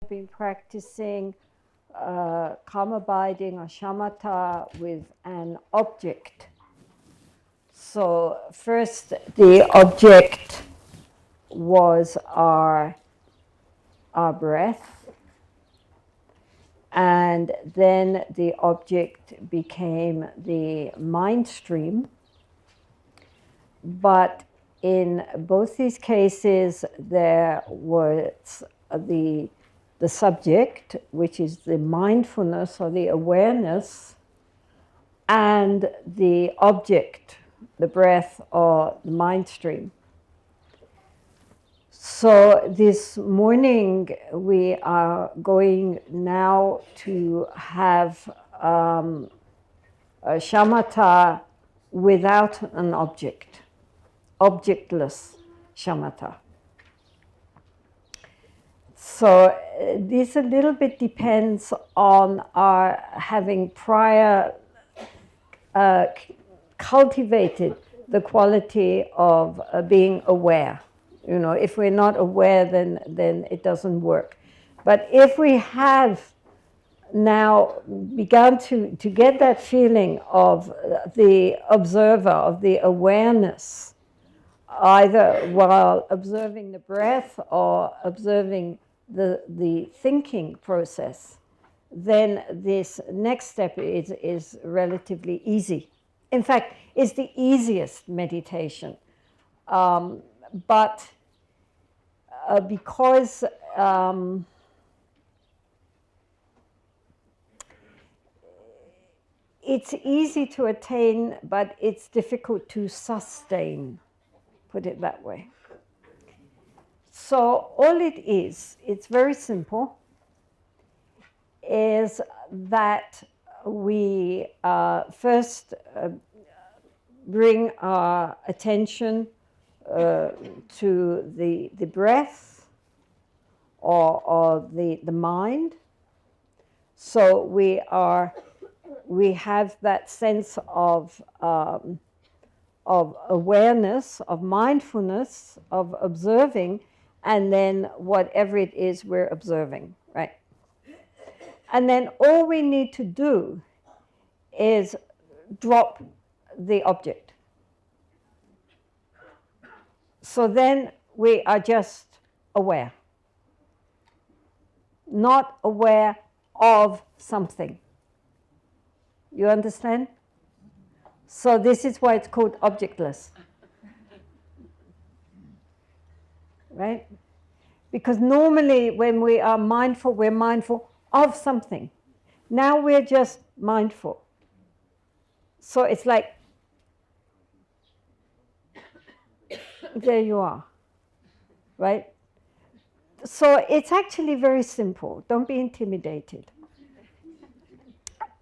been practicing calm abiding or shamatha with an object. So first the object was our breath, and then the object became the mind stream. But in both these cases, there was the subject, which is the mindfulness or the awareness, and the object, the breath or the mind stream. So this morning we are going now to have a shamatha without an object, objectless shamatha. So this a little bit depends on our having prior cultivated the quality of being aware. You know, if we're not aware, then it doesn't work. But if we have now begun to get that feeling of the observer, of the awareness, either while observing the breath or observing the thinking process, then this next step is relatively easy. In fact, it's the easiest meditation. But because it's easy to attain, but it's difficult to sustain, put it that way. So all it is, it's very simple, is that we first bring our attention to the breath or the mind. So we have that sense of awareness, of mindfulness, of observing, and then whatever it is we're observing, right? And then all we need to do is drop the object. So then we are just aware, not aware of something. You understand? So this is why it's called objectless. Right? Because normally when we are mindful, we're mindful of something. Now we're just mindful. So it's like, there you are, right? So it's actually very simple. Don't be intimidated.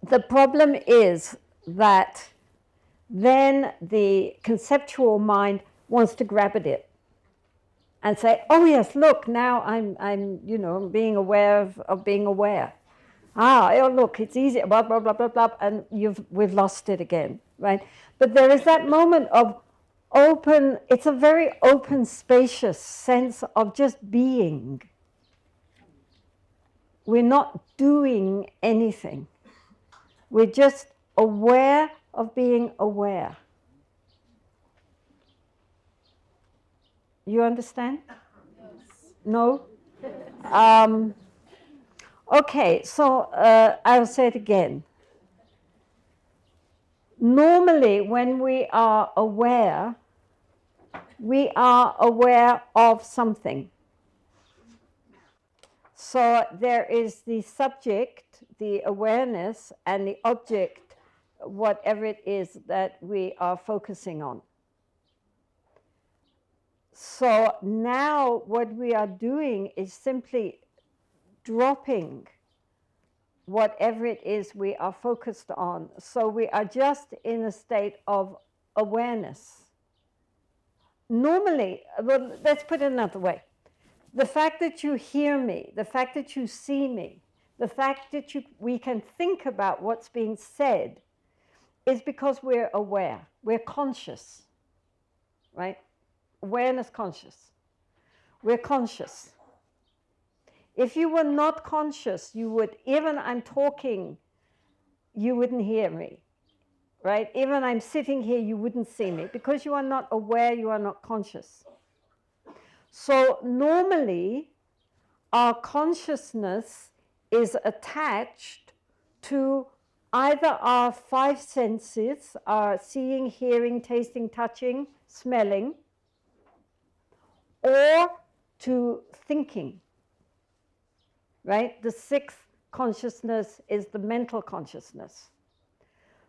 The problem is that then the conceptual mind wants to grab at it and say, oh yes, look, now I'm being aware of being aware. Oh look, it's easy, blah, blah, blah, blah, blah, and we've lost it again, right? But there is that moment of open, it's a very open, spacious sense of just being. We're not doing anything. We're just aware of being aware. You understand? Yes. No? Okay, so I'll say it again. Normally, when we are aware of something. So there is the subject, the awareness, and the object, whatever it is that we are focusing on. So now what we are doing is simply dropping whatever it is we are focused on. So we are just in a state of awareness. Normally, well, let's put it another way. The fact that you hear me, the fact that you see me, the fact that we can think about what's being said is because we're aware, we're conscious, right? Awareness conscious. We're conscious. If you were not conscious, you would, even I'm talking, you wouldn't hear me, right? Even I'm sitting here, you wouldn't see me, because you are not aware, you are not conscious. So normally, our consciousness is attached to either our five senses, our seeing, hearing, tasting, touching, smelling, or to thinking, right? The sixth consciousness is the mental consciousness.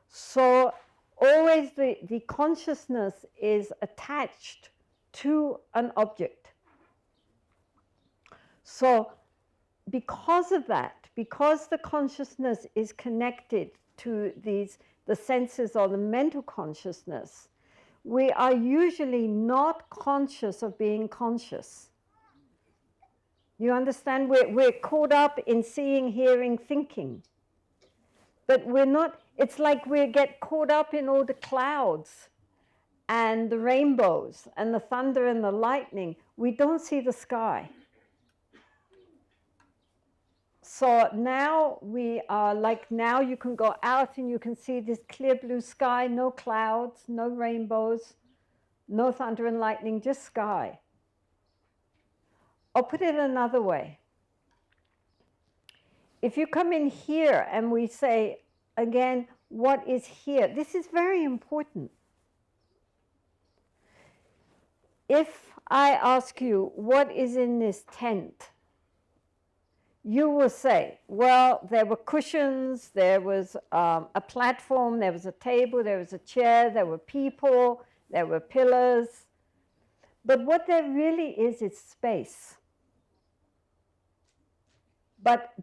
So always the consciousness is attached to an object. So because of that, because the consciousness is connected to the senses or the mental consciousness, we are usually not conscious of being conscious. You understand? We're caught up in seeing, hearing, thinking. But we're not, it's like we get caught up in all the clouds and the rainbows and the thunder and the lightning. We don't see the sky. So now we are like, now you can go out and you can see this clear blue sky, no clouds, no rainbows, no thunder and lightning, just sky. I'll put it another way. If you come in here and we say, again, what is here? This is very important. If I ask you, what is in this tent? You will say, well, there were cushions, there was a platform, there was a table, there was a chair, there were people, there were pillars. But what there really is space. But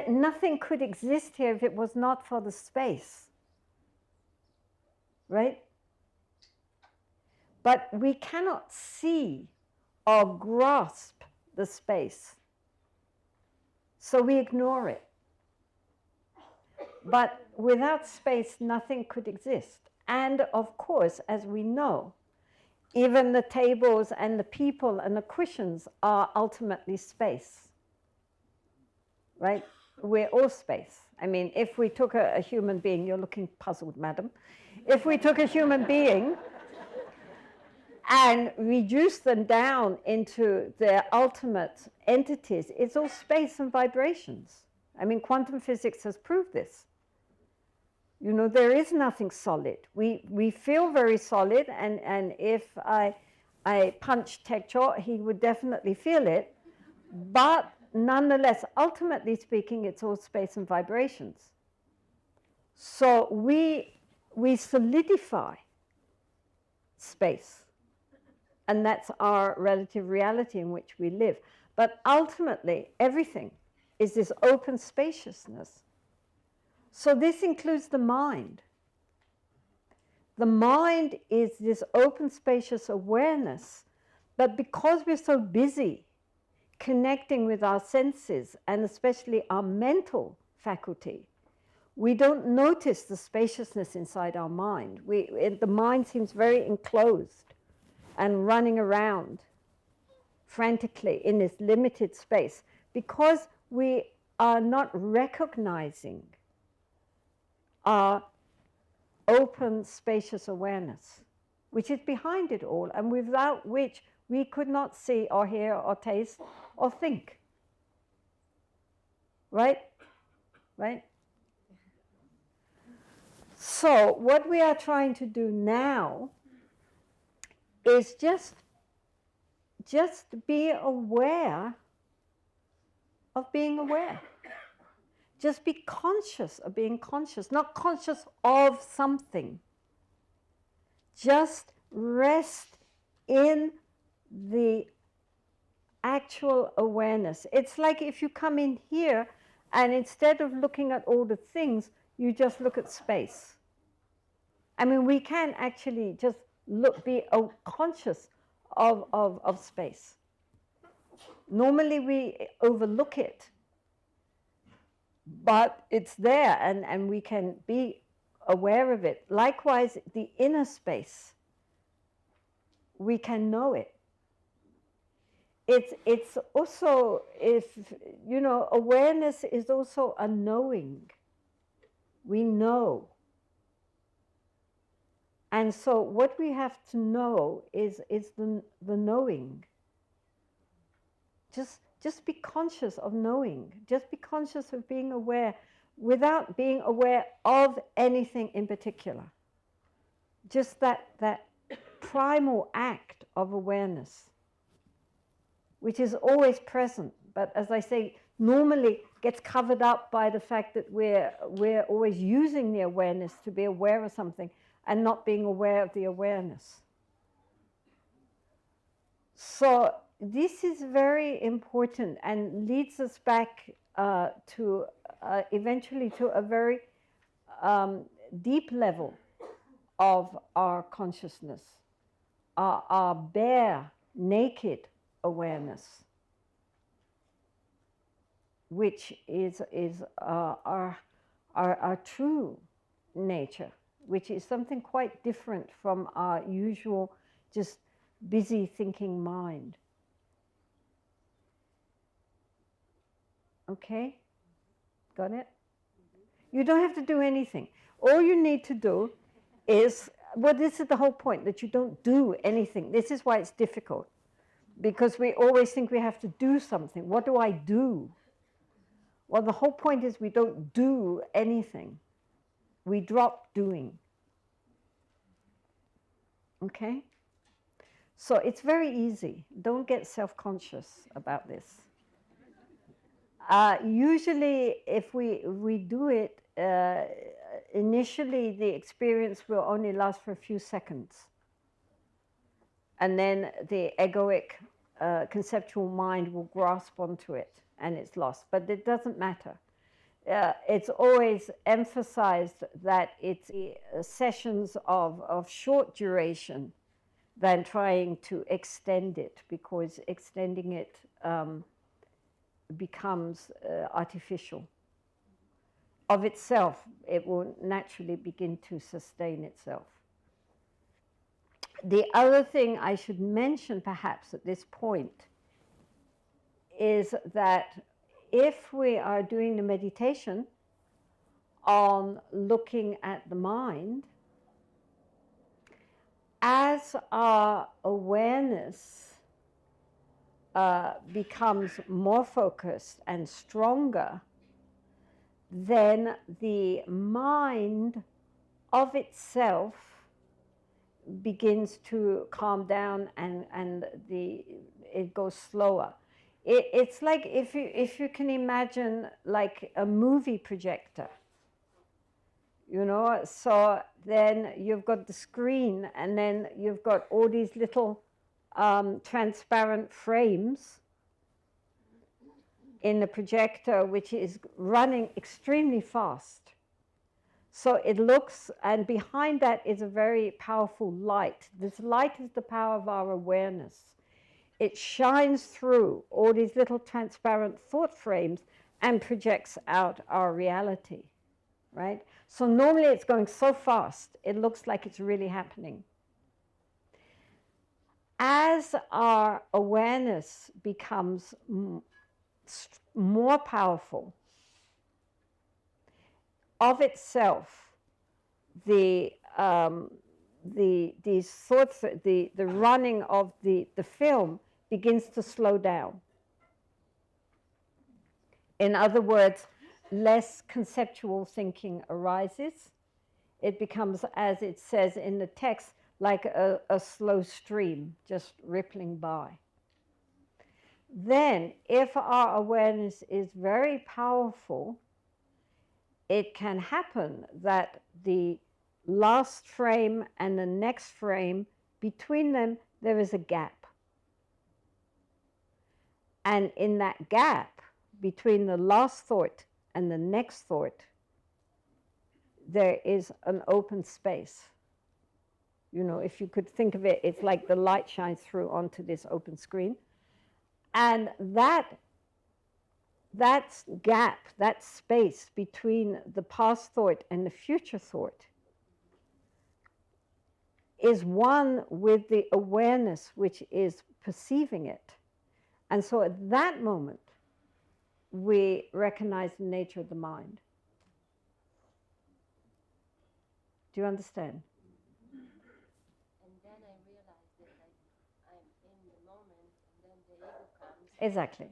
nothing could exist here if it was not for the space. Right? But we cannot see or grasp the space. So we ignore it. But without space, nothing could exist. And of course, as we know, even the tables and the people and the cushions are ultimately space. Right? We're all space. I mean, if we took a human being, you're looking puzzled, madam. If we took a human being and reduce them down into their ultimate entities, it's all space and vibrations. I mean, quantum physics has proved this. You know, there is nothing solid. We feel very solid, and if I punched Tek Chot, he would definitely feel it. But nonetheless, ultimately speaking, it's all space and vibrations. So we solidify space. And that's our relative reality in which we live. But ultimately, everything is this open spaciousness. So this includes the mind. The mind is this open, spacious awareness. But because we're so busy connecting with our senses, and especially our mental faculty, we don't notice the spaciousness inside our mind. The mind seems very enclosed and running around frantically in this limited space because we are not recognizing our open, spacious awareness, which is behind it all, and without which we could not see or hear or taste or think. Right? Right? So what we are trying to do now is just be aware of being aware. Just be conscious of being conscious, not conscious of something. Just rest in the actual awareness. It's like if you come in here and instead of looking at all the things, you just look at space. I mean, we can actually just be conscious of space. Normally we overlook it, but it's there and we can be aware of it. Likewise, the inner space, we can know it. it's also, if you know, awareness is also a knowing. We know. And so what we have to know is the knowing. Just be conscious of knowing. Just be conscious of being aware without being aware of anything in particular. Just that primal act of awareness, which is always present. But as I say, normally gets covered up by the fact that we're always using the awareness to be aware of something and not being aware of the awareness. So this is very important and leads us back to eventually to a very deep level of our consciousness, our bare, naked awareness, which is our true nature, which is something quite different from our usual just busy thinking mind. Okay? Got it? You don't have to do anything. All you need to do is, well, this is the whole point, that you don't do anything. This is why it's difficult, because we always think we have to do something. What do I do? Well, the whole point is we don't do anything. We drop doing. Okay? So it's very easy. Don't get self-conscious about this. Usually, if we do it, initially the experience will only last for a few seconds. And then the egoic conceptual mind will grasp onto it and it's lost. But it doesn't matter. It's always emphasized that it's sessions of short duration than trying to extend it, because extending it becomes artificial. Of itself, it will naturally begin to sustain itself. The other thing I should mention perhaps at this point is that if we are doing the meditation on looking at the mind, as our awareness becomes more focused and stronger, then the mind of itself begins to calm down and it goes slower. It's like if you can imagine like a movie projector, you know, so then you've got the screen and then you've got all these little transparent frames in the projector, which is running extremely fast. So it looks, and behind that is a very powerful light. This light is the power of our awareness. It shines through all these little transparent thought frames and projects out our reality, right? So normally it's going so fast, it looks like it's really happening. As our awareness becomes more powerful, of itself, these thoughts, the running of the film begins to slow down. In other words, less conceptual thinking arises. It becomes, as it says in the text, like a slow stream just rippling by. Then, if our awareness is very powerful, it can happen that the last frame and the next frame, between them, there is a gap. And in that gap, between the last thought and the next thought, there is an open space. You know, if you could think of it, it's like the light shines through onto this open screen. And that gap, that space between the past thought and the future thought, is one with the awareness which is perceiving it. And so at that moment, we recognize the nature of the mind. Do you understand? And then I realized that I'm in the moment, and then the ego comes. Exactly.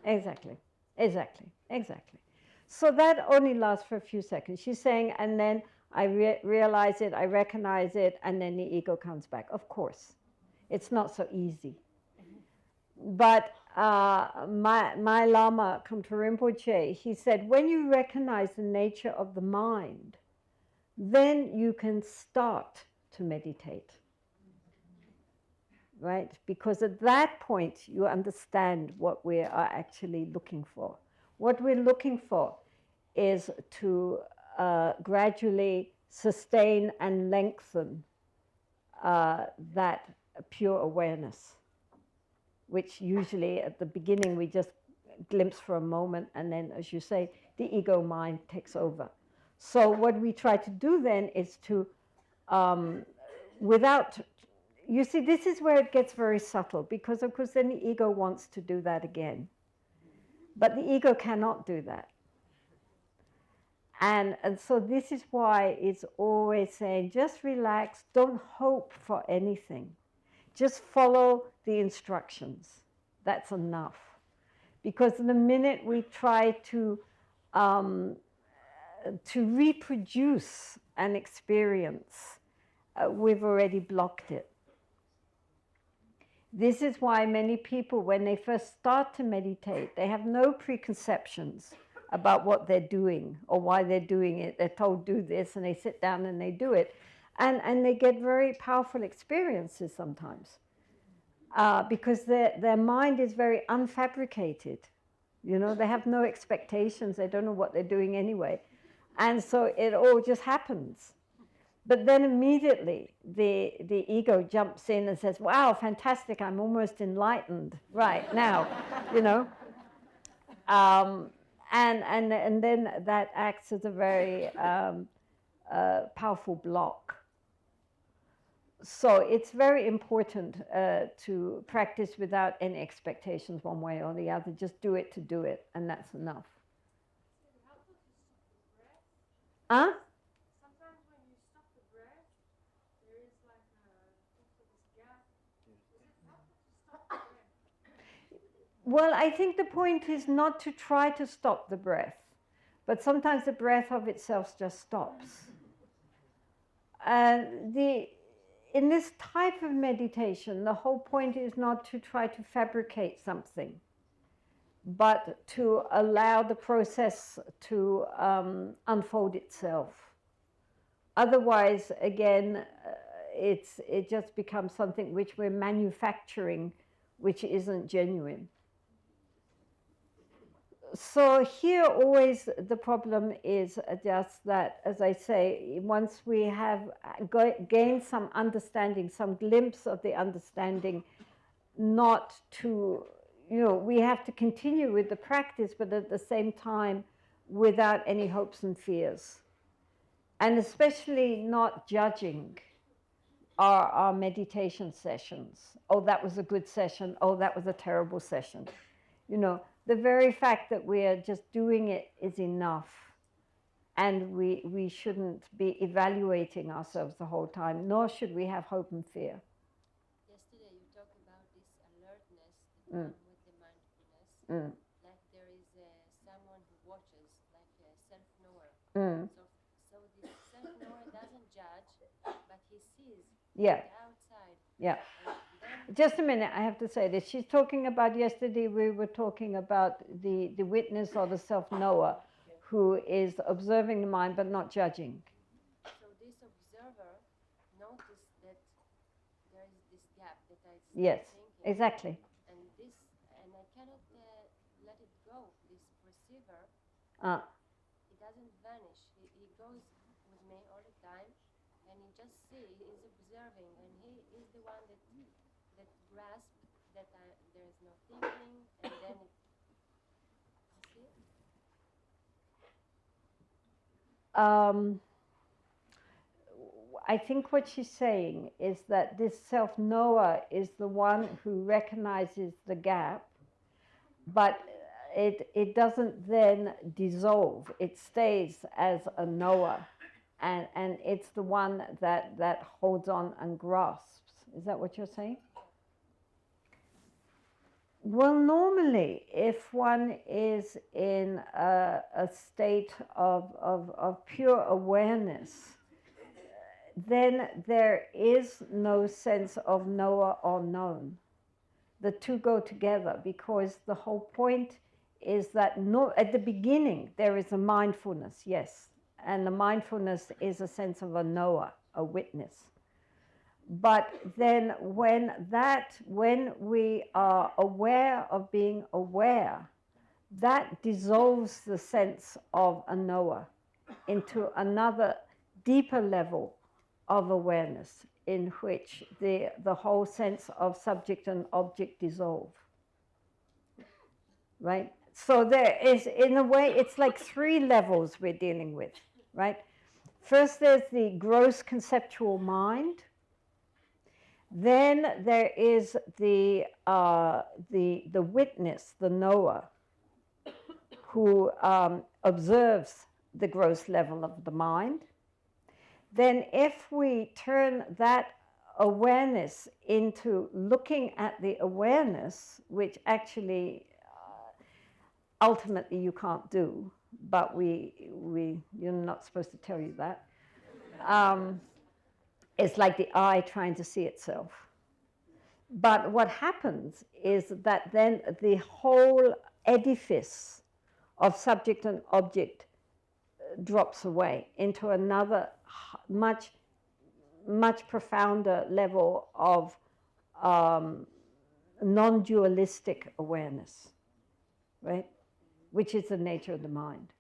Exactly. Exactly. Exactly. So that only lasts for a few seconds. She's saying, and then I realize it, I recognize it, and then the ego comes back. Of course, it's not so easy. But my Lama, Kamtu Rinpoche, he said, when you recognize the nature of the mind, then you can start to meditate. Right? Because at that point, you understand what we are actually looking for. What we're looking for is to gradually sustain and lengthen that pure awareness, which usually at the beginning we just glimpse for a moment, and then, as you say, the ego mind takes over. So what we try to do then is to, without, you see, this is where it gets very subtle, because of course then the ego wants to do that again. But the ego cannot do that. And so this is why it's always saying, just relax, don't hope for anything. Just follow the instructions. That's enough. Because the minute we try to reproduce an experience, we've already blocked it. This is why many people, when they first start to meditate, they have no preconceptions about what they're doing or why they're doing it. They're told, do this, and they sit down and they do it. And they get very powerful experiences sometimes because their mind is very unfabricated. You know, they have no expectations. They don't know what they're doing anyway. And so it all just happens. But then immediately the ego jumps in and says, wow, fantastic, I'm almost enlightened right now, you know. And then that acts as a very powerful block. So it's very important to practice without any expectations one way or the other. Just do it to do it, and that's enough. Huh? Sometimes when you stop the breath, there is like also this gap. Is it helpful to stop the breath? Well, I think the point is not to try to stop the breath, but sometimes the breath of itself just stops. In this type of meditation, the whole point is not to try to fabricate something, but to allow the process to unfold itself. Otherwise, again, it just becomes something which we're manufacturing, which isn't genuine. So here always the problem is just that, as I say, once we have gained some understanding, some glimpse of the understanding, not to, we have to continue with the practice, but at the same time without any hopes and fears. And especially not judging our meditation sessions. Oh, that was a good session. Oh, that was a terrible session. The very fact that we are just doing it is enough. And we shouldn't be evaluating ourselves the whole time, nor should we have hope and fear. Yesterday you talked about this alertness that comes with the mindfulness. Like there is someone who watches, like a self-knower. So this self-knower doesn't judge, but he sees the outside. Yeah. Just a minute, I have to say this. She's talking about, yesterday we were talking about the witness or the self-knower who is observing the mind but not judging. So this observer noticed that there is this gap that I Yes, thinking. exactly. And I cannot let it go. This perceiver, it doesn't vanish. He goes with me all the time, and he just he's observing, and he is the one that grasps that there is no thinking, and then you see? I think what she's saying is that this self-knower is the one who recognizes the gap but it doesn't then dissolve. It stays as a knower, and it's the one that holds on and grasps. Is that what you're saying? Well, normally, if one is in a state of pure awareness, then there is no sense of knower or known. The two go together, because the whole point is that at the beginning there is a mindfulness, yes, and the mindfulness is a sense of a knower, a witness. But then when we are aware of being aware, that dissolves the sense of a knower into another deeper level of awareness, in which the whole sense of subject and object dissolve. Right? So there is, in a way, it's like three levels we're dealing with, right? First, there's the gross conceptual mind. Then there is the witness, the knower, who observes the gross level of the mind. Then if we turn that awareness into looking at the awareness, which actually ultimately you can't do, but you're not supposed to tell you that. It's like the eye trying to see itself. But what happens is that then the whole edifice of subject and object drops away into another much profounder level of non-dualistic awareness, right? Which is the nature of the mind.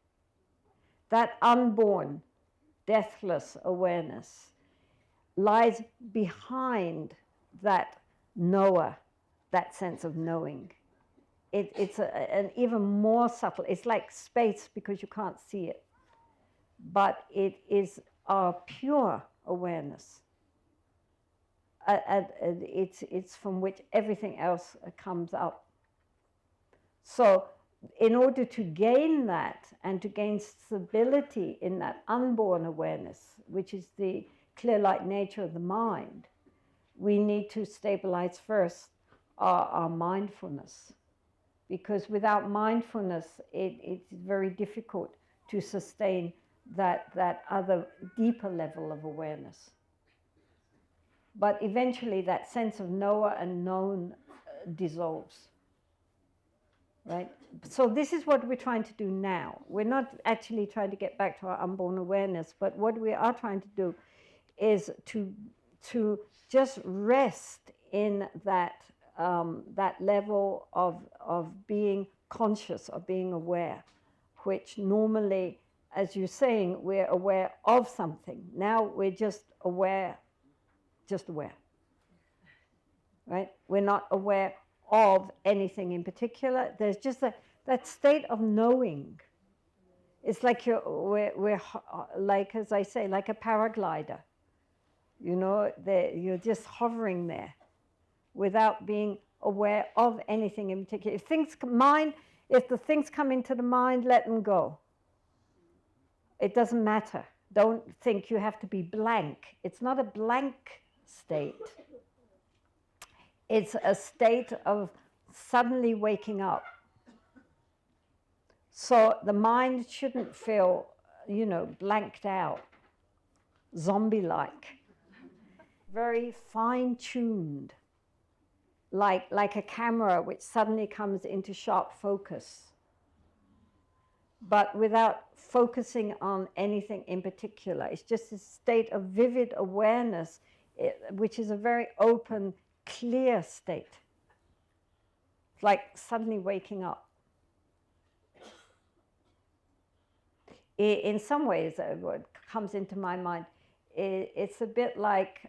That unborn, deathless awareness lies behind that knower, that sense of knowing. It's an even more subtle, it's like space because you can't see it. But it is our pure awareness. It's from which everything else comes up. So in order to gain that and to gain stability in that unborn awareness, which is the clear light nature of the mind, we need to stabilize first our mindfulness. Because without mindfulness, it's very difficult to sustain that other deeper level of awareness. But eventually that sense of knower and known dissolves, right? So this is what we're trying to do now. We're not actually trying to get back to our unborn awareness, but what we are trying to do is to just rest in that level of being conscious, of being aware, which normally, as you're saying, we're aware of something. Now we're just aware, right? We're not aware of anything in particular. There's just that state of knowing. It's like we're like, as I say, like a paraglider. You know, you're just hovering there without being aware of anything in particular. If the things come into the mind, let them go. It doesn't matter. Don't think you have to be blank. It's not a blank state. It's a state of suddenly waking up. So the mind shouldn't feel, blanked out, zombie-like. Very fine-tuned, like a camera which suddenly comes into sharp focus, but without focusing on anything in particular. It's just a state of vivid awareness, which is a very open, clear state. It's like suddenly waking up. In some ways, what comes into my mind, it's a bit like,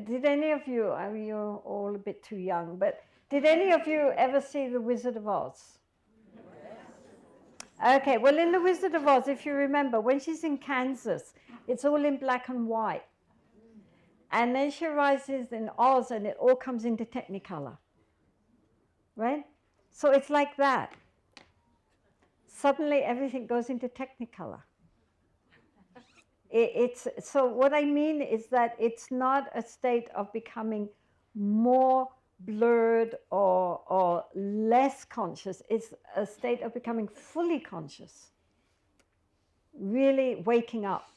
did any of you, I mean, you're all a bit too young, but did any of you ever see The Wizard of Oz? Yes. Okay, well, in The Wizard of Oz, if you remember, when she's in Kansas, it's all in black and white. And then she arrives in Oz and it all comes into Technicolor. right? So it's like that. Suddenly everything goes into Technicolor. It's, so what I mean is that it's not a state of becoming more blurred or less conscious. It's a state of becoming fully conscious, really waking up,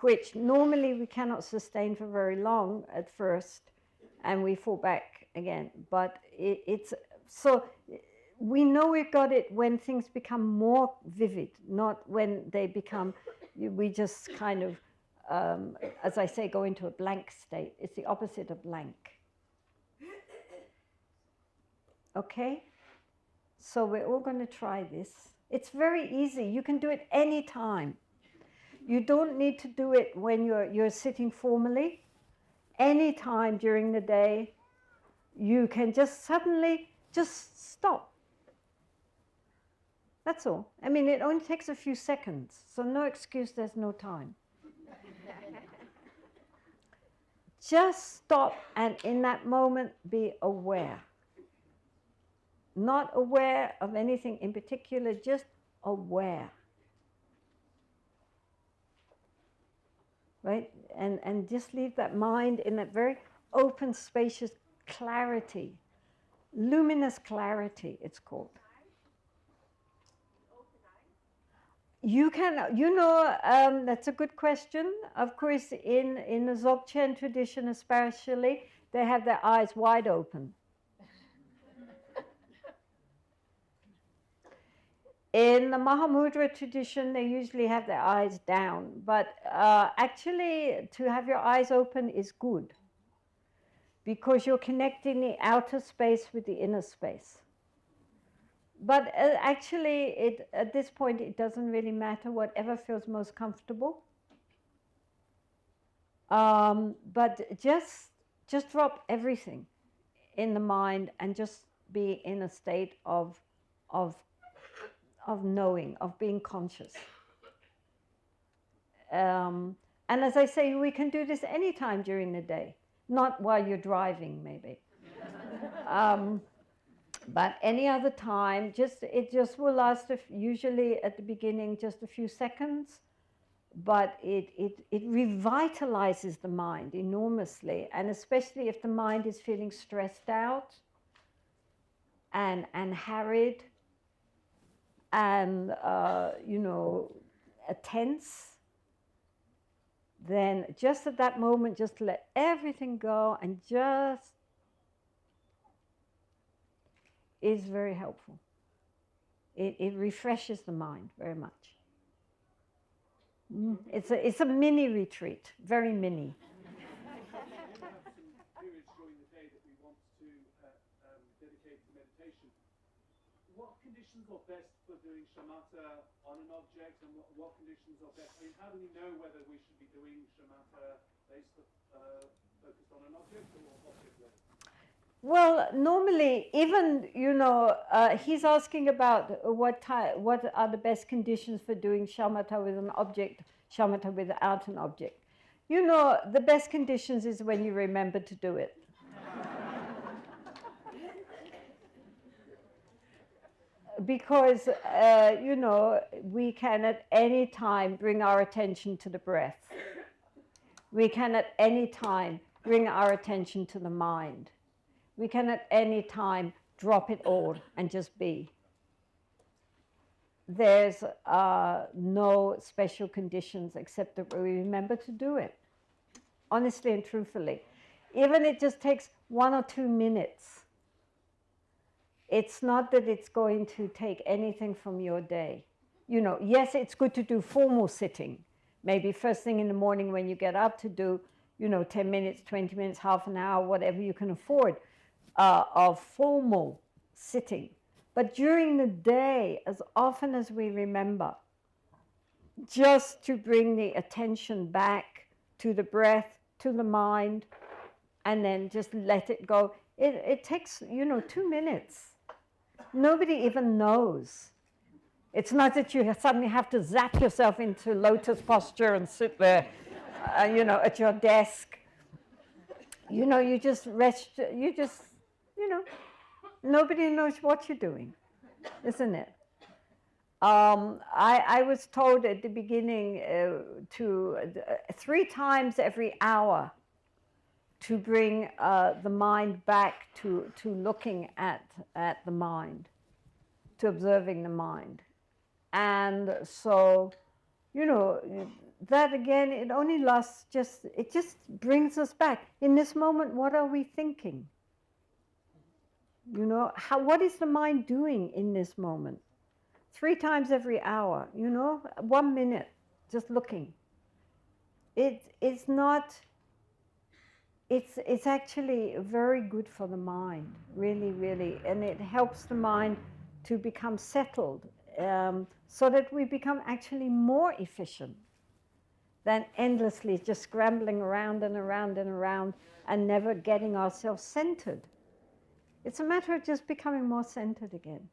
which normally we cannot sustain for very long at first, and we fall back again. But it's, so we know we've got it when things become more vivid, not when they become, we just kind of, as I say, go into a blank state. It's the opposite of blank. Okay? So we're all going to try this. It's very easy. You can do it any time. You don't need to do it when you're sitting formally. Any time during the day, you can just suddenly just stop. That's all. I mean, it only takes a few seconds, so no excuse there's no time. Just stop, and in that moment, be aware. Not aware of anything in particular, just aware. Right? And just leave that mind in that very open, spacious clarity. Luminous clarity, it's called. You can, you know, that's a good question. Of course, in the Dzogchen tradition especially, they have their eyes wide open. In the Mahamudra tradition, they usually have their eyes down. But actually, to have your eyes open is good, because you're connecting the outer space with the inner space. But actually, at this point, it doesn't really matter, whatever feels most comfortable. But just drop everything in the mind and just be in a state of knowing, of being conscious. And as I say, we can do this anytime during the day, not while you're driving, maybe. But any other time, it just will last, usually at the beginning, just a few seconds, but it revitalizes the mind enormously, and especially if the mind is feeling stressed out and harried and, you know, tense, then just at that moment, just let everything go and just is very helpful. It refreshes the mind very much. It's a mini retreat, very mini. Periods during the day that we want to dedicate to meditation. What conditions are best for doing shamatha on an object, and what conditions are best? I mean, how do we know whether we should be doing shamatha based focused on an object or object-led? Well, normally, even, you know, he's asking about what are the best conditions for doing shamatha with an object, shamatha without an object. You know, the best conditions is when you remember to do it. Because, you know, we can at any time bring our attention to the breath. We can at any time bring our attention to the mind. We can at any time drop it all and just be. There's no special conditions except that we remember to do it, honestly and truthfully. Even it just takes 1 or 2 minutes. It's not that it's going to take anything from your day. You know, yes, it's good to do formal sitting. Maybe first thing in the morning when you get up to do, you know, 10 minutes, 20 minutes, half an hour, whatever you can afford. Of formal sitting. But during the day, as often as we remember, just to bring the attention back to the breath, to the mind, and then just let it go. It takes, you know, 2 minutes. Nobody even knows. It's not that you suddenly have to zap yourself into lotus posture and sit there, you know, at your desk. You know, you just rest, you know, Nobody knows what you're doing, isn't it? I was told at the beginning to 3 times every hour to bring the mind back to looking at the mind, to observing the mind. And so, you know, that again, it only lasts it just brings us back. In this moment, what are we thinking? You know, what is the mind doing in this moment? 3 times every hour, you know, 1 minute, just looking. It's not, it's actually very good for the mind, really, really. And it helps the mind to become settled so that we become actually more efficient than endlessly just scrambling around and around and around and never getting ourselves centered. It's a matter of just becoming more centered again.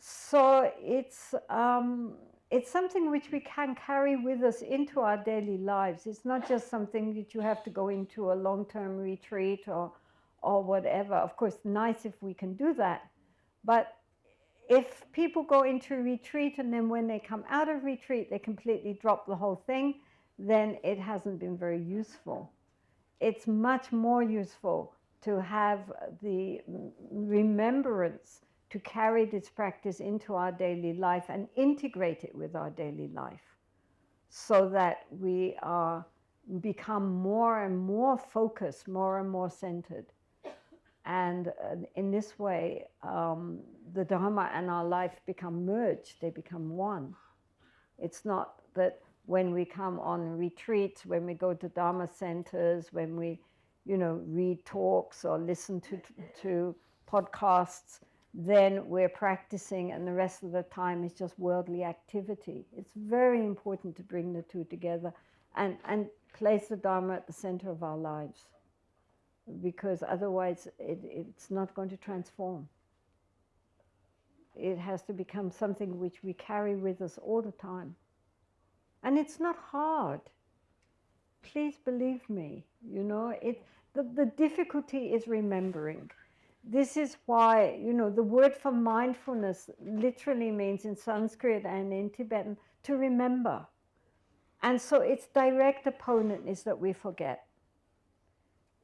So it's something which we can carry with us into our daily lives. It's not just something that you have to go into a long-term retreat or whatever. Of course, nice if we can do that. But if people go into retreat and then when they come out of retreat, they completely drop the whole thing, then it hasn't been very useful. It's much more useful to have the remembrance to carry this practice into our daily life and integrate it with our daily life so that we become more and more focused, more and more centered. And in this way, the Dharma and our life become merged, they become one. It's not that when we come on retreats, when we go to Dharma centers, when we, you know, read talks or listen to podcasts, then we're practicing and the rest of the time is just worldly activity. It's very important to bring the two together and place the Dharma at the center of our lives, because otherwise it's not going to transform. It has to become something which we carry with us all the time. And it's not hard. Please believe me, you know, the difficulty is remembering. This is why, you know, the word for mindfulness literally means in Sanskrit and in Tibetan to remember. And so its direct opponent is that we forget.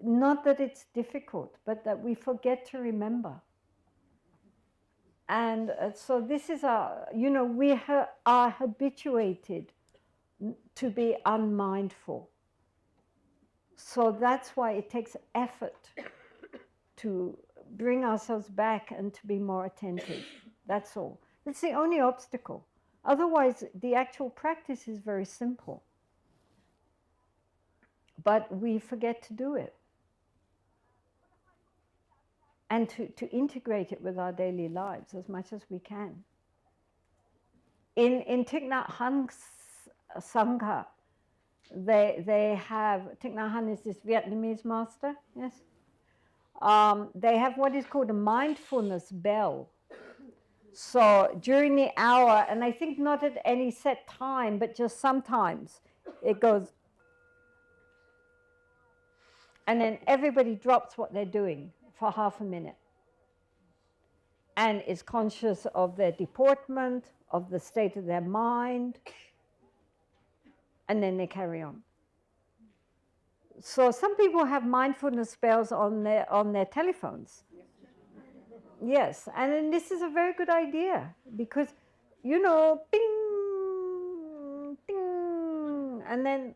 Not that it's difficult, but that we forget to remember. And so this is you know, we are habituated to be unmindful. So that's why it takes effort to bring ourselves back and to be more attentive. That's all. That's the only obstacle. Otherwise, the actual practice is very simple. But we forget to do it. And to integrate it with our daily lives as much as we can. In Thich Nhat Hanh's Sangha, they have, Thich Nhat Hanh is this Vietnamese master, yes? They have what is called a mindfulness bell. So during the hour, and I think not at any set time, but just sometimes, it goes, and then everybody drops what they're doing for half a minute and is conscious of their deportment, of the state of their mind, and then they carry on. So some people have mindfulness bells on their telephones. Yes, and then this is a very good idea because, you know, ping, ping, and then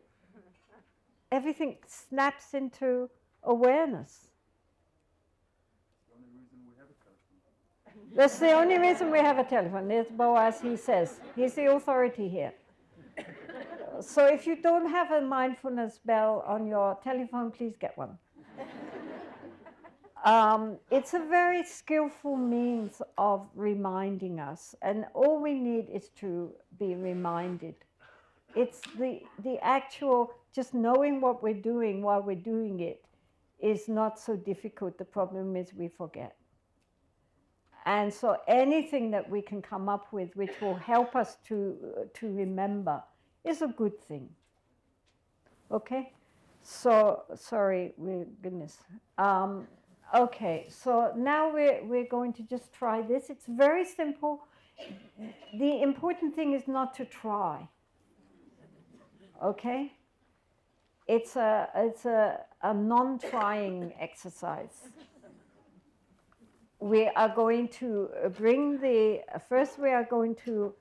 everything snaps into awareness. That's the only reason we have a telephone. There's Boaz, he says. He's the authority here. So if you don't have a mindfulness bell on your telephone, please get one. It's a very skillful means of reminding us, and all we need is to be reminded. It's the actual, just knowing what we're doing while we're doing it is not so difficult. The problem is we forget. And so anything that we can come up with which will help us to remember is a good thing. Okay? So, sorry, goodness. Okay, so now we're going to just try this. It's very simple. The important thing is not to try. Okay? It's a non-trying exercise. We are going to bring first we are going to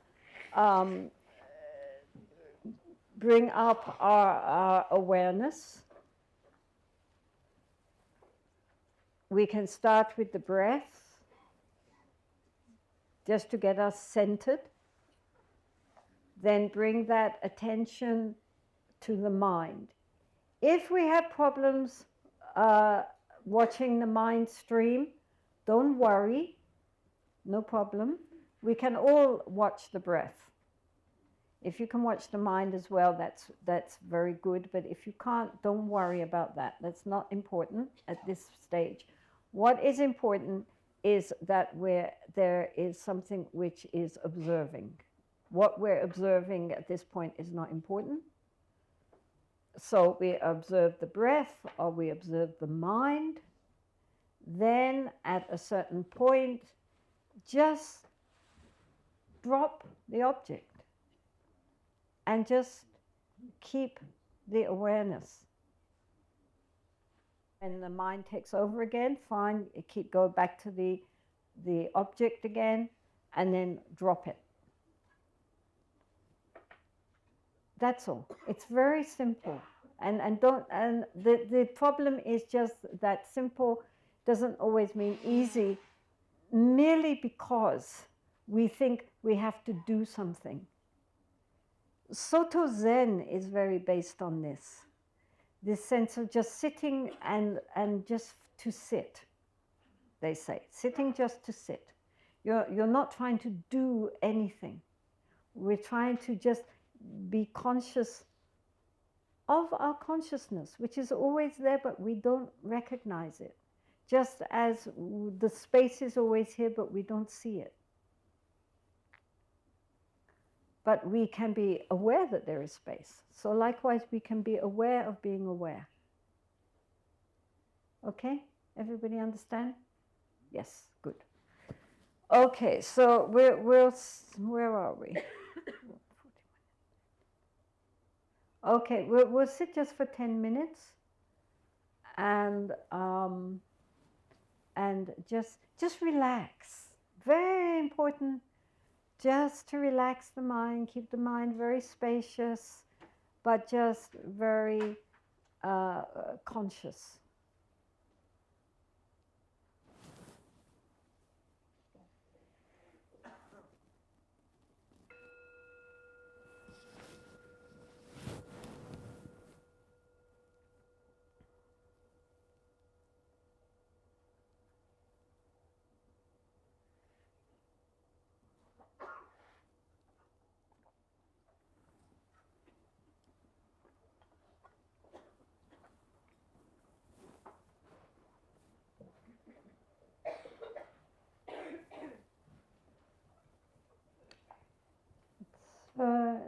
bring up our awareness. We can start with the breath, just to get us centered. Then bring that attention to the mind. If we have problems watching the mind stream, don't worry, no problem. We can all watch the breath. If you can watch the mind as well, that's very good. But if you can't, don't worry about that. That's not important at this stage. What is important is that there is something which is observing. What we're observing at this point is not important. So we observe the breath or we observe the mind. Then at a certain point, just drop the object and just keep the awareness. And the mind takes over again, fine, go back to the object again, and then drop it. That's all. It's very simple. And the problem is just that simple doesn't always mean easy, merely because we think we have to do something. Soto Zen is very based on this sense of just sitting and just to sit, they say. Sitting just to sit. You're not trying to do anything. We're trying to just be conscious of our consciousness, which is always there, but we don't recognize it. Just as the space is always here, but we don't see it. But we can be aware that there is space. So likewise, we can be aware of being aware. Okay? Everybody understand? Yes, good. Okay, so where are we? Okay, we'll sit just for 10 minutes and just relax. Very important. Just to relax the mind, keep the mind very spacious, but just very conscious.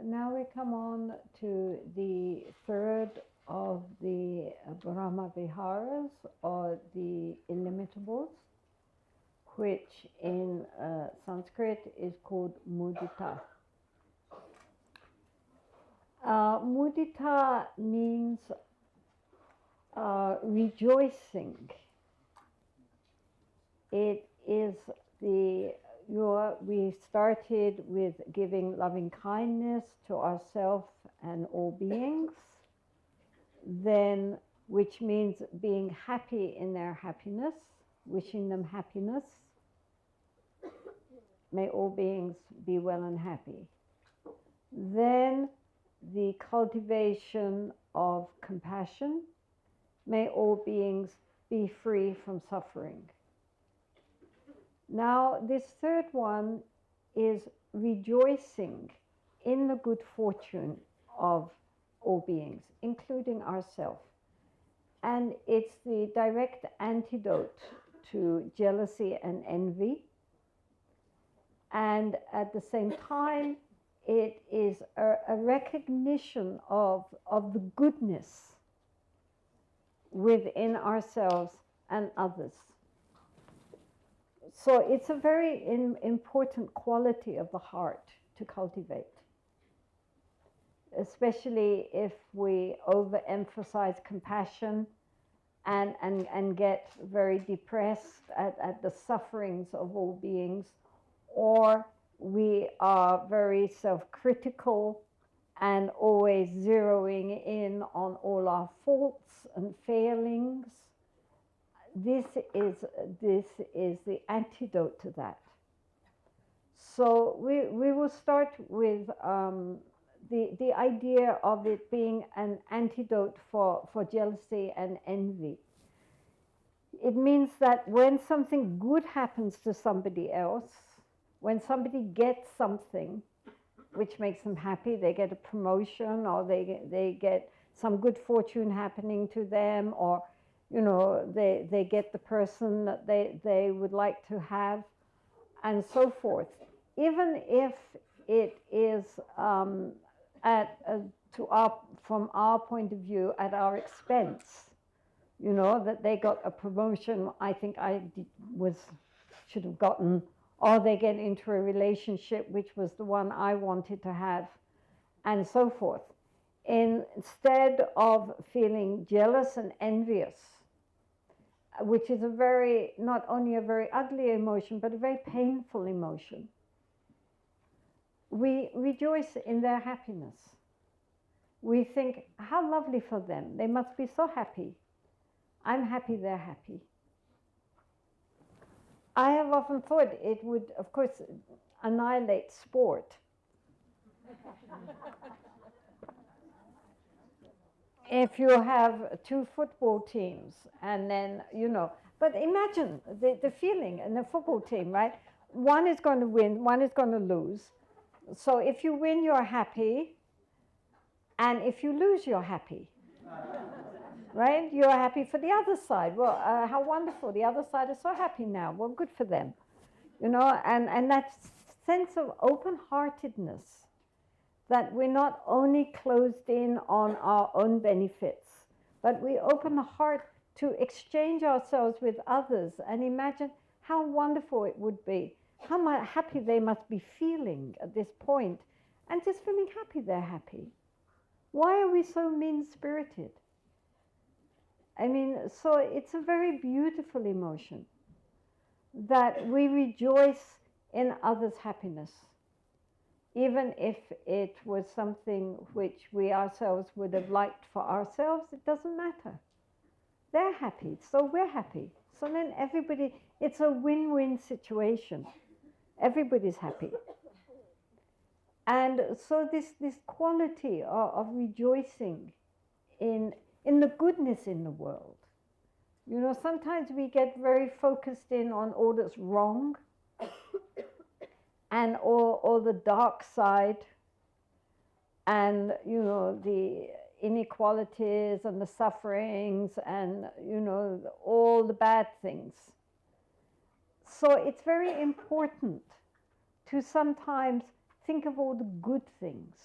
Now we come on to the third of the Brahma Viharas, or the Illimitables, which in Sanskrit is called mudita. Mudita means rejoicing. It is we started with giving loving kindness to ourselves and all beings, then, which means being happy in their happiness, wishing them happiness. May all beings be well and happy. Then the cultivation of compassion. May all beings be free from suffering. Now, this third one is rejoicing in the good fortune of all beings, including ourselves. And it's the direct antidote to jealousy and envy. And at the same time, it is a recognition of the goodness within ourselves and others. So it's a very important quality of the heart to cultivate, especially if we overemphasize compassion and get very depressed at the sufferings of all beings, or we are very self-critical and always zeroing in on all our faults and failings. This is the antidote to that. So we will start with the idea of it being an antidote for jealousy and envy. It means that when something good happens to somebody else, when somebody gets something which makes them happy, they get a promotion, or they get some good fortune happening to them, or they get the person that they would like to have, and so forth. Even if it is from our point of view, at our expense, that they got a promotion I think should have gotten, or they get into a relationship which was the one I wanted to have, and so forth. Instead of feeling jealous and envious, which is not only a very ugly emotion, but a very painful emotion, we rejoice in their happiness. We think, how lovely for them. They must be so happy. I'm happy they're happy. I have often thought it would, of course, annihilate sport. If you have two football teams and then, but imagine the feeling in a football team, right? One is going to win, one is going to lose. So if you win, you're happy. And if you lose, you're happy. Right? You're happy for the other side. Well, how wonderful. The other side is so happy now. Well, good for them. And that sense of open-heartedness, that we're not only closed in on our own benefits, but we open the heart to exchange ourselves with others and imagine how wonderful it would be, how happy they must be feeling at this point, and just feeling happy they're happy. Why are we so mean-spirited? I mean, so it's a very beautiful emotion that we rejoice in others' happiness. Even if it was something which we ourselves would have liked for ourselves, it doesn't matter. They're happy, so we're happy. So then it's a win-win situation. Everybody's happy. And so this quality of rejoicing in the goodness in the world. Sometimes we get very focused in on all that's wrong and all the dark side and, the inequalities and the sufferings and, all the bad things. So it's very important to sometimes think of all the good things.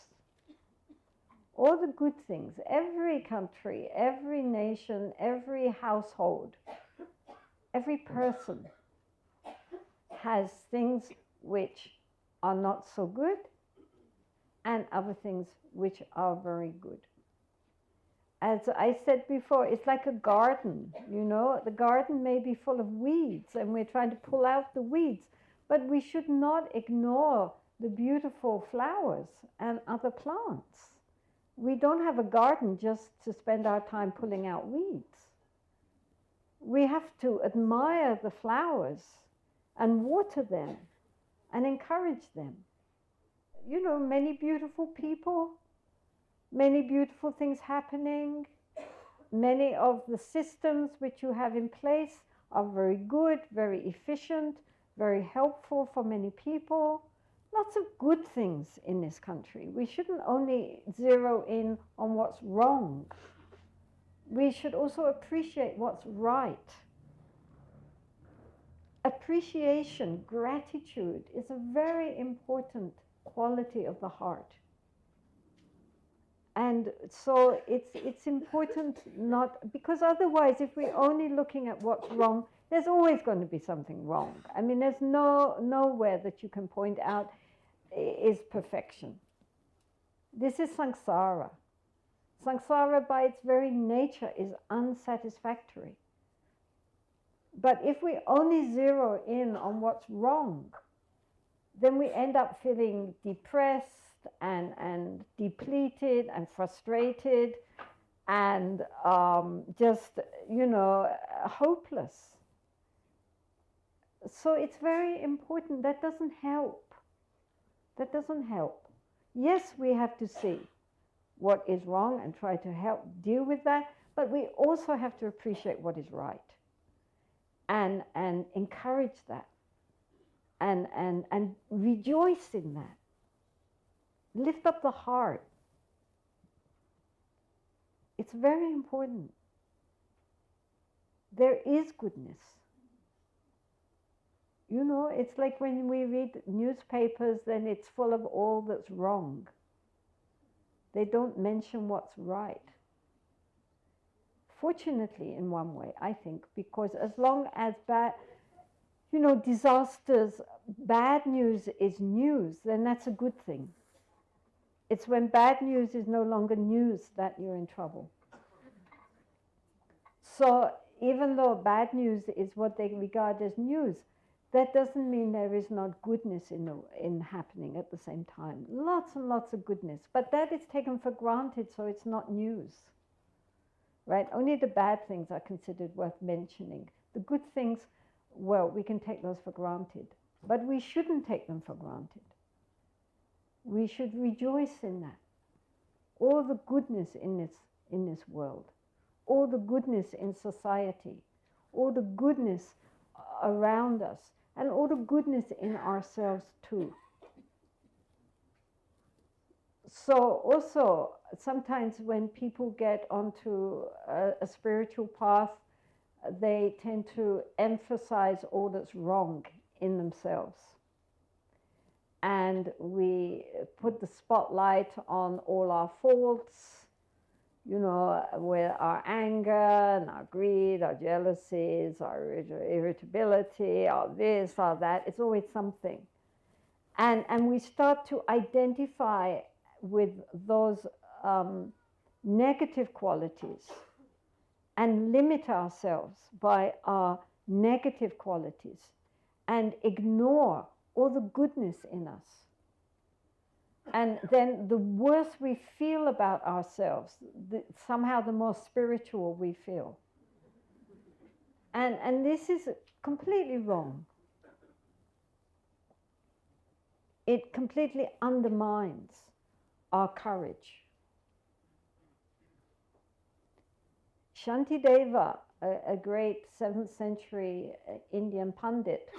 All the good things. Every country, every nation, every household, every person has things which are not so good and other things which are very good. As I said before, it's like a garden, The garden may be full of weeds and we're trying to pull out the weeds, but we should not ignore the beautiful flowers and other plants. We don't have a garden just to spend our time pulling out weeds. We have to admire the flowers and water them and encourage them. Many beautiful people, many beautiful things happening. Many of the systems which you have in place are very good, very efficient, very helpful for many people. Lots of good things in this country. We shouldn't only zero in on what's wrong. We should also appreciate what's right. Appreciation, gratitude is a very important quality of the heart. And so it's important not, because otherwise if we're only looking at what's wrong, there's always going to be something wrong. I mean, there's nowhere that you can point out is perfection. This is samsara. Samsara by its very nature is unsatisfactory. But if we only zero in on what's wrong, then we end up feeling depressed and depleted and frustrated and just, hopeless. So it's very important. That doesn't help. That doesn't help. Yes, we have to see what is wrong and try to help deal with that, but we also have to appreciate what is right and encourage that and rejoice in that. Lift up the heart. It's very important. There is goodness. It's like when we read newspapers, then it's full of all that's wrong. They don't mention what's right. Fortunately, in one way, I think, because as long as disasters, bad news is news, then that's a good thing. It's when bad news is no longer news that you're in trouble. So even though bad news is what they regard as news, that doesn't mean there is not goodness in happening at the same time. Lots and lots of goodness. But that is taken for granted, so it's not news. Right? Only the bad things are considered worth mentioning. The good things, well, we can take those for granted. But we shouldn't take them for granted. We should rejoice in that. All the goodness in this world. All the goodness in society. All the goodness around us. And all the goodness in ourselves too. So also, sometimes when people get onto a spiritual path, they tend to emphasize all that's wrong in themselves. And we put the spotlight on all our faults, with our anger and our greed, our jealousies, our irritability, our this, our that. It's always something. And we start to identify with those negative qualities and limit ourselves by our negative qualities and ignore all the goodness in us. And then the worse we feel about ourselves, somehow the more spiritual we feel. And this is completely wrong. It completely undermines our courage. Shantideva, a great 7th century Indian Pandit,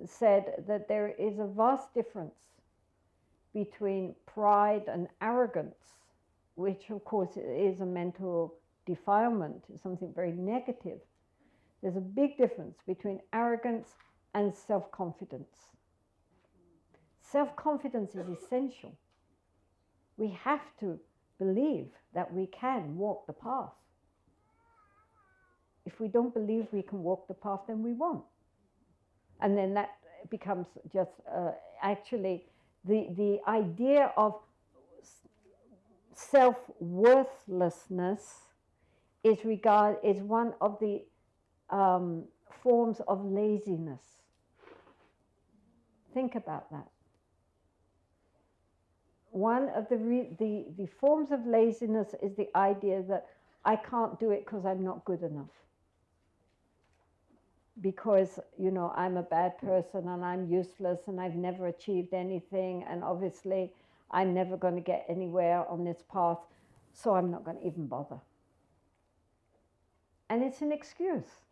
said that there is a vast difference between pride and arrogance, which of course is a mental defilement, something very negative. There's a big difference between arrogance and self-confidence. Self-confidence is essential. We have to believe that we can walk the path. If we don't believe we can walk the path, then we won't. And then that becomes just actually the idea of self-worthlessness is one of the forms of laziness. Think about that. One of the forms of laziness is the idea that I can't do it because I'm not good enough. Because, I'm a bad person and I'm useless and I've never achieved anything, and obviously I'm never going to get anywhere on this path, so I'm not going to even bother. And it's an excuse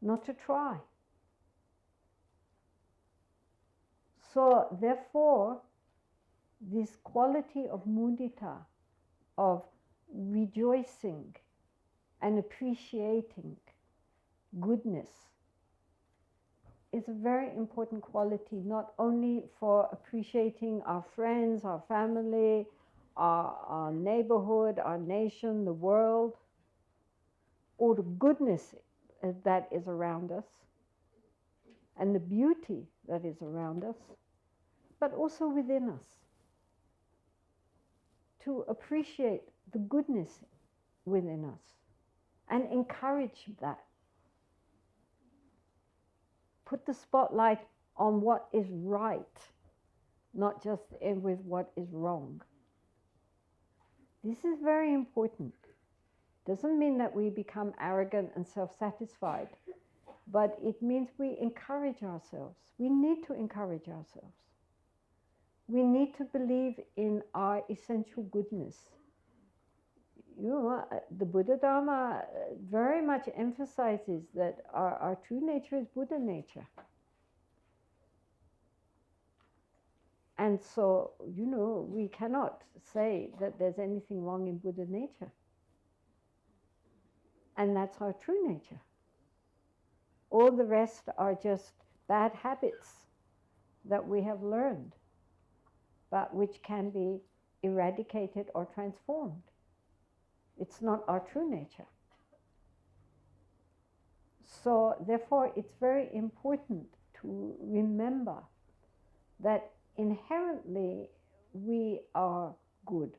not to try. So therefore, this quality of mudita, of rejoicing and appreciating goodness, is a very important quality, not only for appreciating our friends, our family, our neighborhood, our nation, the world, or the goodness that is around us, and the beauty that is around us, but also within us. To appreciate the goodness within us and encourage that. Put the spotlight on what is right, not just with what is wrong. This is very important. Doesn't mean that we become arrogant and self-satisfied, but it means we encourage ourselves. We need to encourage ourselves. We need to believe in our essential goodness. You know, the Buddha Dharma very much emphasizes that our true nature is Buddha nature. And so, you know, we cannot say that there's anything wrong in Buddha nature. And that's our true nature. All the rest are just bad habits that we have learned, but which can be eradicated or transformed. It's not our true nature. So therefore, it's very important to remember that inherently we are good.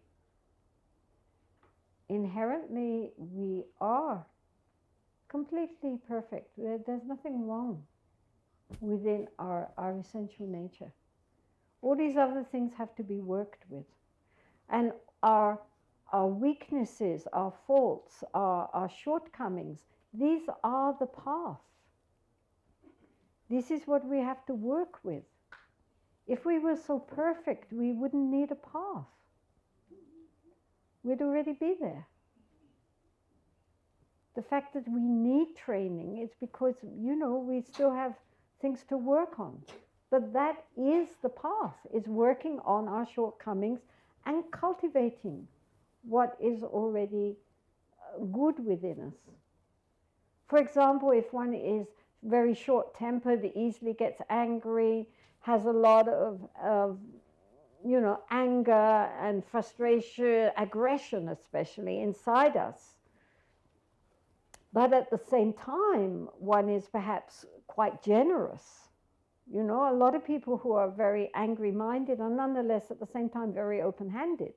Inherently we are completely perfect. There's nothing wrong within our essential nature. All these other things have to be worked with. And our weaknesses, our faults, our shortcomings, these are the path. This is what we have to work with. If we were so perfect, we wouldn't need a path. We'd already be there. The fact that we need training is because, you know, we still have things to work on. But that is the path, is working on our shortcomings and cultivating what is already good within us. For example, if one is very short-tempered, easily gets angry, has a lot of you know, anger and frustration, aggression especially inside us. But at the same time, one is perhaps quite generous. You know, a lot of people who are very angry-minded are nonetheless at the same time very open-handed.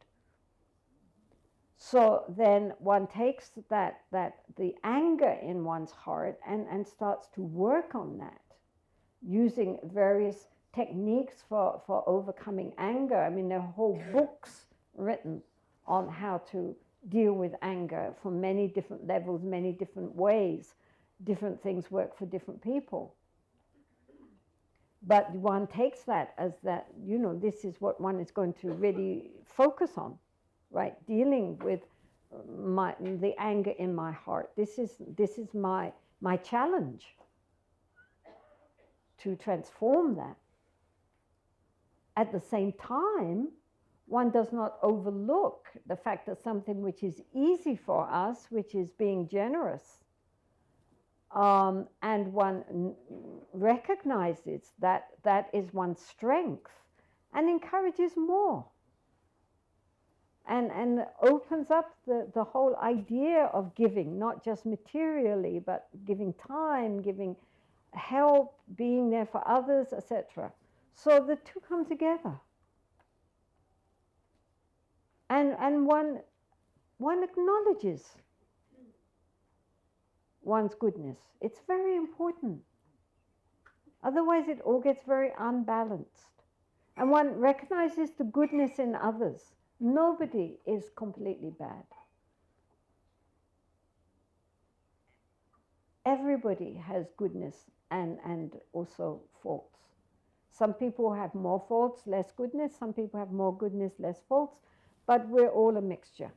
So then one takes that the anger in one's heart and starts to work on that, using various techniques for overcoming anger. I mean, there are whole books written on how to deal with anger from many different levels, many different ways. Different things work for different people. But one takes that as that, you know, this is what one is going to really focus on, right? Dealing with the anger in my heart. This is my challenge to transform that. At the same time, one does not overlook the fact that something which is easy for us, which is being generous, and one recognizes that that is one's strength and encourages more and opens up the whole idea of giving, not just materially, but giving time, giving help, being there for others, etc. So the two come together. And one acknowledges one's goodness. It's very important. Otherwise it all gets very unbalanced. And one recognizes the goodness in others. Nobody is completely bad. Everybody has goodness and also faults. Some people have more faults, less goodness. Some people have more goodness, less faults. But we're all a mixture.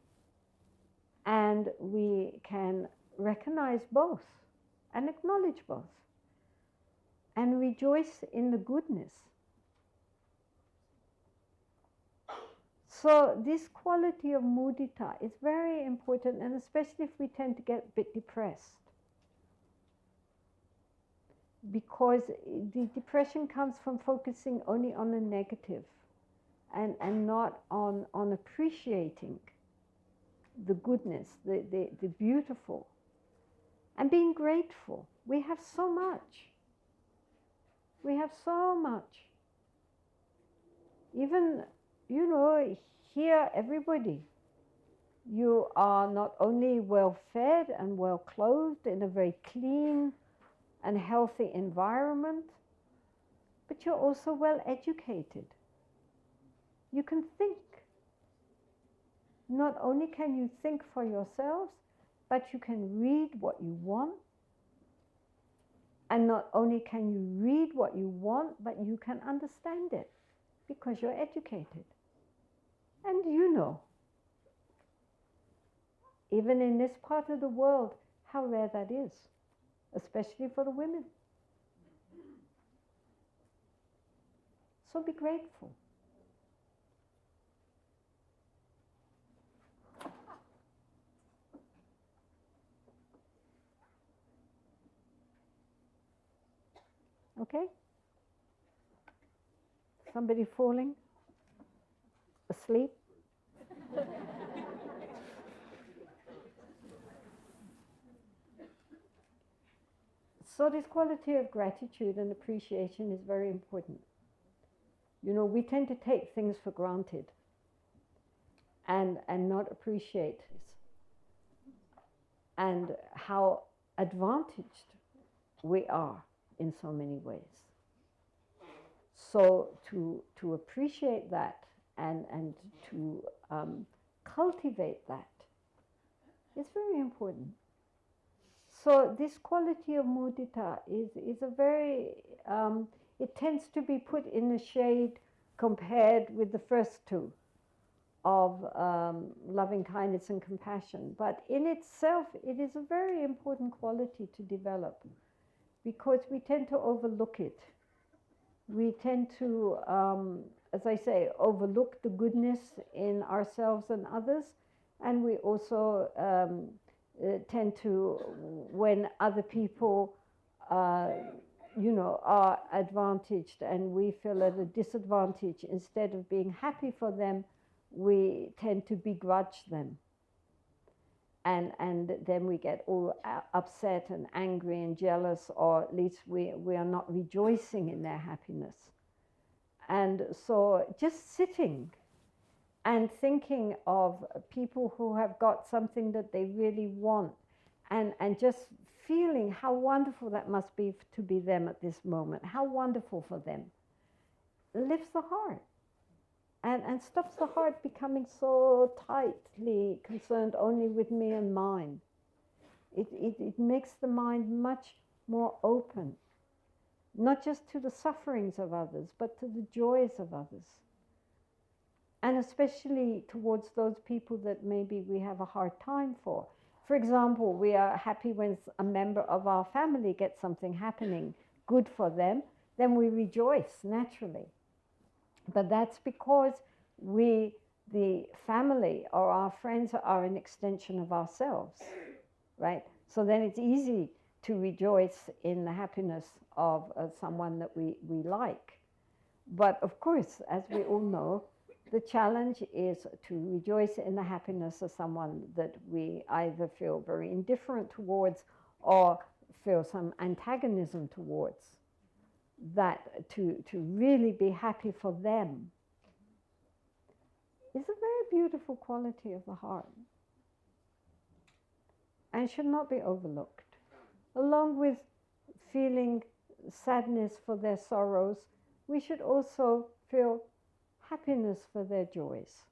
And we can recognize both and acknowledge both and rejoice in the goodness. So this quality of mudita is very important, and especially if we tend to get a bit depressed. because the depression comes from focusing only on the negative and not on appreciating the goodness, the beautiful, and being grateful. We have so much. We have so much. Even, you know, here, everybody, you are not only well fed and well clothed in a very clean and healthy environment, but you're also well educated. You can think. Not only can you think for yourselves, but you can read what you want. And not only can you read what you want, but you can understand it because you're educated. And you know, even in this part of the world, how rare that is, especially for the women. So be grateful. Okay? Somebody falling? Asleep? So this quality of gratitude and appreciation is very important. You know, we tend to take things for granted and not appreciate this. And how advantaged we are in so many ways. So to appreciate that and to cultivate that is very important. So this quality of mudita is a very, it tends to be put in a shade compared with the first two of loving kindness and compassion. But in itself, it is a very important quality to develop because we tend to overlook it. We tend to, as I say, overlook the goodness in ourselves and others. And we also tend to, when other people, you know, are advantaged and we feel at a disadvantage, instead of being happy for them, we tend to begrudge them. And then we get all upset and angry and jealous, or at least we are not rejoicing in their happiness. And so just sitting and thinking of people who have got something that they really want, and just feeling how wonderful that must be to be them at this moment, how wonderful for them, lifts the heart. And stops the heart becoming so tightly concerned only with me and mine. It makes the mind much more open, not just to the sufferings of others, but to the joys of others. And especially towards those people that maybe we have a hard time for. For example, we are happy when a member of our family gets something happening good for them, then we rejoice naturally. But that's because we, the family or our friends, are an extension of ourselves, right? So then it's easy to rejoice in the happiness of someone that we like. But of course, as we all know, the challenge is to rejoice in the happiness of someone that we either feel very indifferent towards or feel some antagonism towards. That to really be happy for them is a very beautiful quality of the heart and should not be overlooked. Along with feeling sadness for their sorrows, we should also feel happiness for their joys.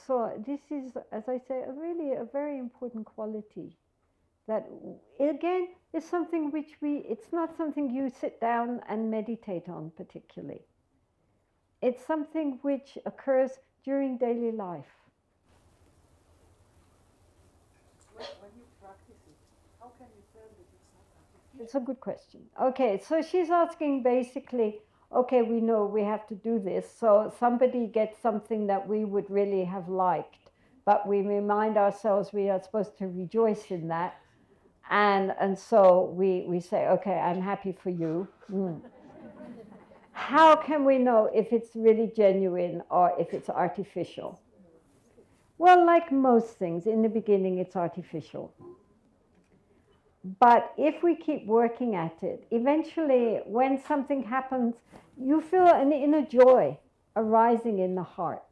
So this is, as I say, really a very important quality that, again, is something which it's not something you sit down and meditate on particularly. It's something which occurs during daily life. When you practice it, how can you tell that it's not artificial? It's a good question. Okay, so she's asking basically, okay, we know we have to do this, so somebody gets something that we would really have liked, but we remind ourselves we are supposed to rejoice in that. And so we say, okay, I'm happy for you. How can we know if it's really genuine or if it's artificial? Well, like most things, in the beginning it's artificial. But if we keep working at it, eventually when something happens, you feel an inner joy arising in the heart.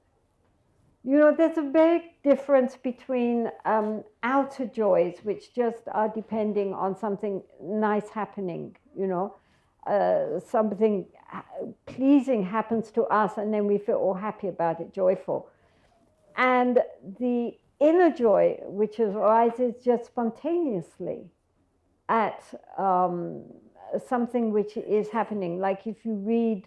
You know, there's a big difference between outer joys, which just are depending on something nice happening, you know, something pleasing happens to us and then we feel all happy about it, joyful. And the inner joy, which arises just spontaneously at something which is happening. Like if you read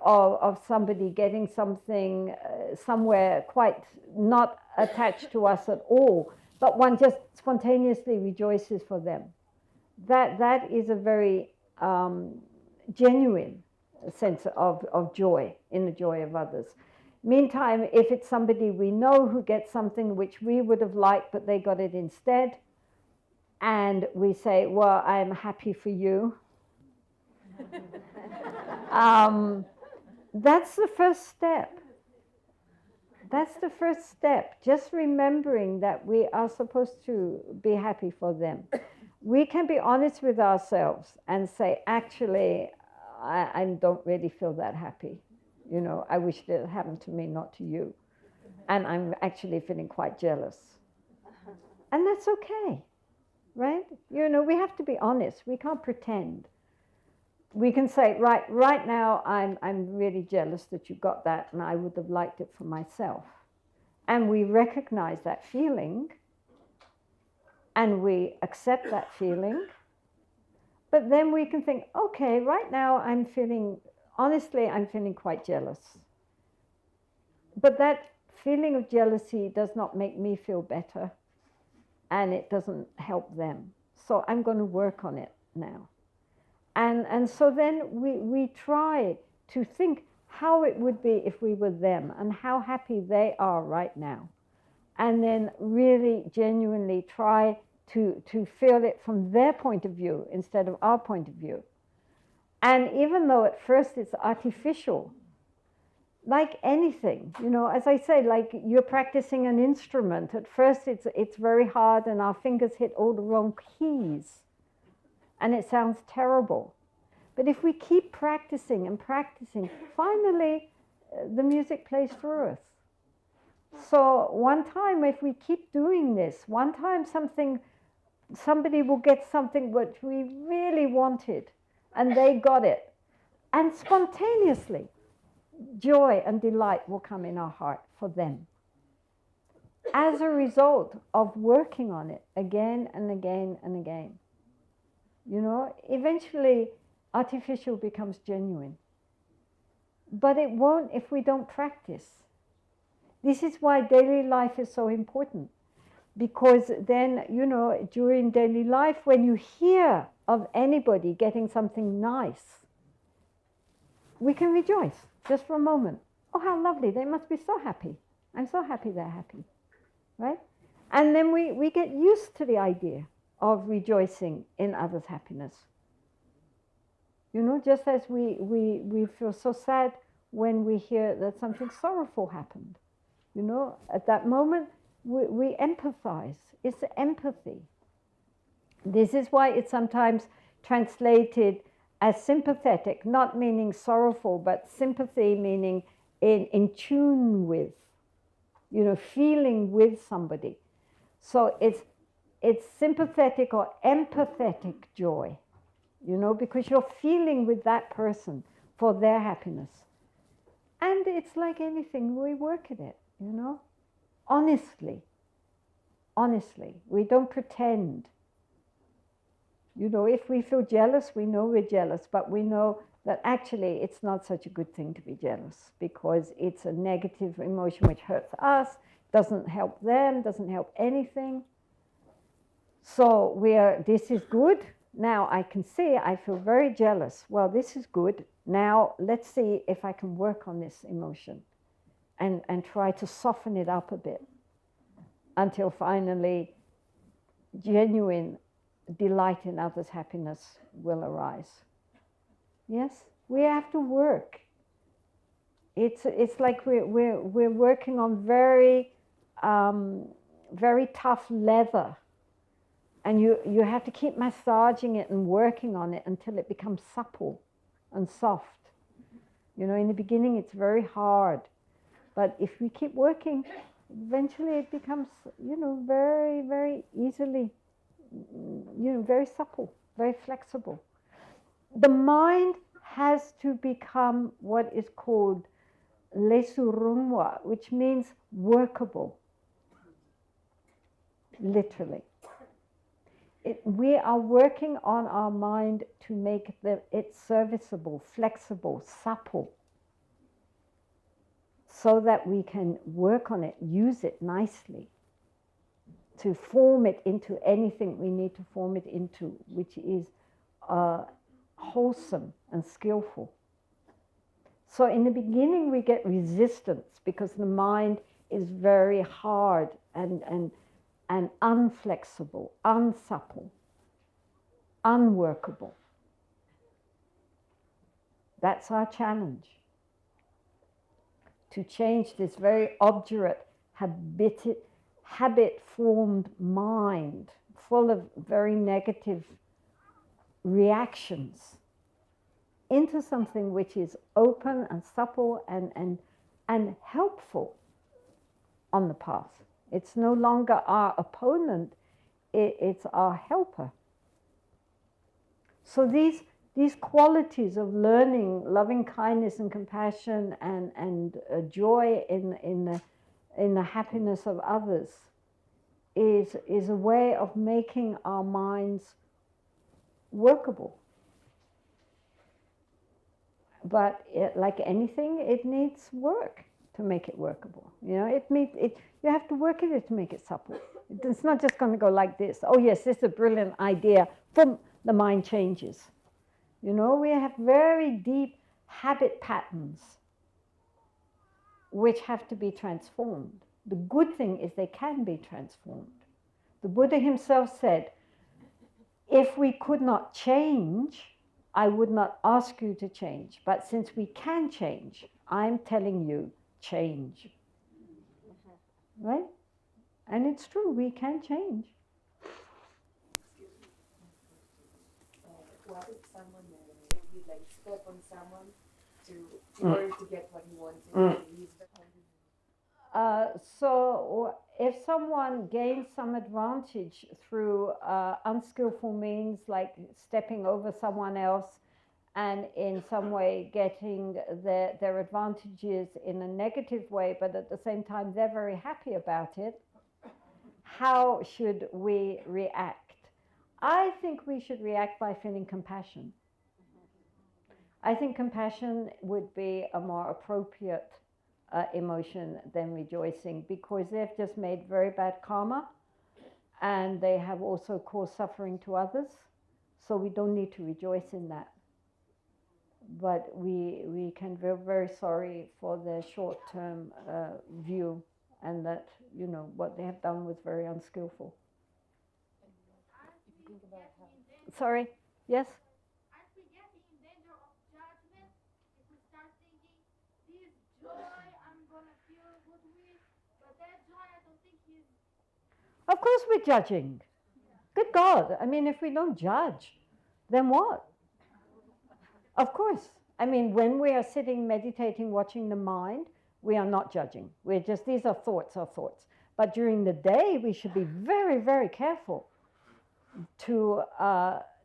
of somebody getting something somewhere quite not attached to us at all, but one just spontaneously rejoices for them. That is a very genuine sense of joy in the joy of others. Meantime, if it's somebody we know who gets something which we would have liked, but they got it instead, and we say, well, I'm happy for you. That's the first step. That's the first step. Just remembering that we are supposed to be happy for them. We can be honest with ourselves and say, actually, I don't really feel that happy. You know, I wish that happened to me, not to you. And I'm actually feeling quite jealous. And that's okay, right? You know, we have to be honest. We can't pretend. We can say, right now, I'm really jealous that you got that, and I would have liked it for myself. And we recognize that feeling, and we accept that feeling. But then we can think, okay, right now honestly, I'm feeling quite jealous. But that feeling of jealousy does not make me feel better, and it doesn't help them. So I'm going to work on it now. And so then we try to think how it would be if we were them and how happy they are right now. And then really genuinely try to feel it from their point of view instead of our point of view. And even though at first it's artificial, like anything, you know, as I say, like you're practicing an instrument. At first it's very hard and our fingers hit all the wrong keys. And it sounds terrible. But if we keep practicing and practicing, finally the music plays for us. So one time, if we keep doing this, one time somebody will get something which we really wanted, and they got it. And spontaneously, joy and delight will come in our heart for them. As a result of working on it again and again and again. You know, eventually artificial becomes genuine. But it won't if we don't practice. This is why daily life is so important. Because then, you know, during daily life, when you hear of anybody getting something nice, we can rejoice just for a moment. Oh, how lovely, they must be so happy. I'm so happy they're happy, right? And then we get used to the idea of rejoicing in others' happiness. You know, just as we feel so sad when we hear that something sorrowful happened. You know, at that moment, we empathize. It's empathy. This is why it's sometimes translated as sympathetic, not meaning sorrowful, but sympathy meaning in tune with, you know, feeling with somebody. So it's sympathetic or empathetic joy, you know, because you're feeling with that person for their happiness. And it's like anything, we work at it, you know, honestly. Honestly, we don't pretend. You know, if we feel jealous, we know we're jealous, but we know that actually it's not such a good thing to be jealous because it's a negative emotion which hurts us, doesn't help them, doesn't help anything. So this is good. Now I can see I feel very jealous. Well, this is good. Now let's see if I can work on this emotion and try to soften it up a bit until finally genuine delight in others' happiness will arise. Yes, we have to work. It's like we're working on very tough leather, and you have to keep massaging it and working on it until it becomes supple and soft. You know, in the beginning it's very hard, but if we keep working, eventually it becomes, you know, very, very easily, you know, very supple, very flexible. The mind has to become what is called lesurungwa, which means workable, literally. We are working on our mind to make it serviceable, flexible, supple, so that we can work on it, use it nicely, to form it into anything we need to form it into, which is wholesome and skillful. So in the beginning we get resistance because the mind is very hard and unflexible, unsupple, unworkable. That's our challenge. To change this very obdurate, habit-formed mind, full of very negative reactions, into something which is open and supple and helpful on the path. It's no longer our opponent, it's our helper. So these qualities of learning, loving kindness and compassion and joy in the happiness of others is a way of making our minds workable. But like anything, it needs work to make it workable. You know, you have to work at it to make it supple. It's not just going to go like this. Oh yes, this is a brilliant idea. Boom, the mind changes. You know, we have very deep habit patterns which have to be transformed. The good thing is they can be transformed. The Buddha himself said, if we could not change, I would not ask you to change. But since we can change, I'm telling you, change. Right? And it's true, we can change. What if someone you like step on someone in order to get what he wanted? So if someone gains some advantage through unskillful means, like stepping over someone else and in some way getting their advantages in a negative way, but at the same time they're very happy about it, how should we react? I think we should react by feeling compassion. I think compassion would be a more appropriate emotion than rejoicing, because they've just made very bad karma and they have also caused suffering to others. So we don't need to rejoice in that. But we can feel very sorry for their short-term view, and that, you know, what they have done was very unskillful. Sorry, yes? Aren't we getting in danger of judgment if we start thinking, this joy I'm going to feel good with, but that joy I don't think is... Of course we're judging. Good God, I mean, if we don't judge, then what? Of course. I mean, when we are sitting, meditating, watching the mind, we are not judging. We're just, these are thoughts. But during the day, we should be very, very careful to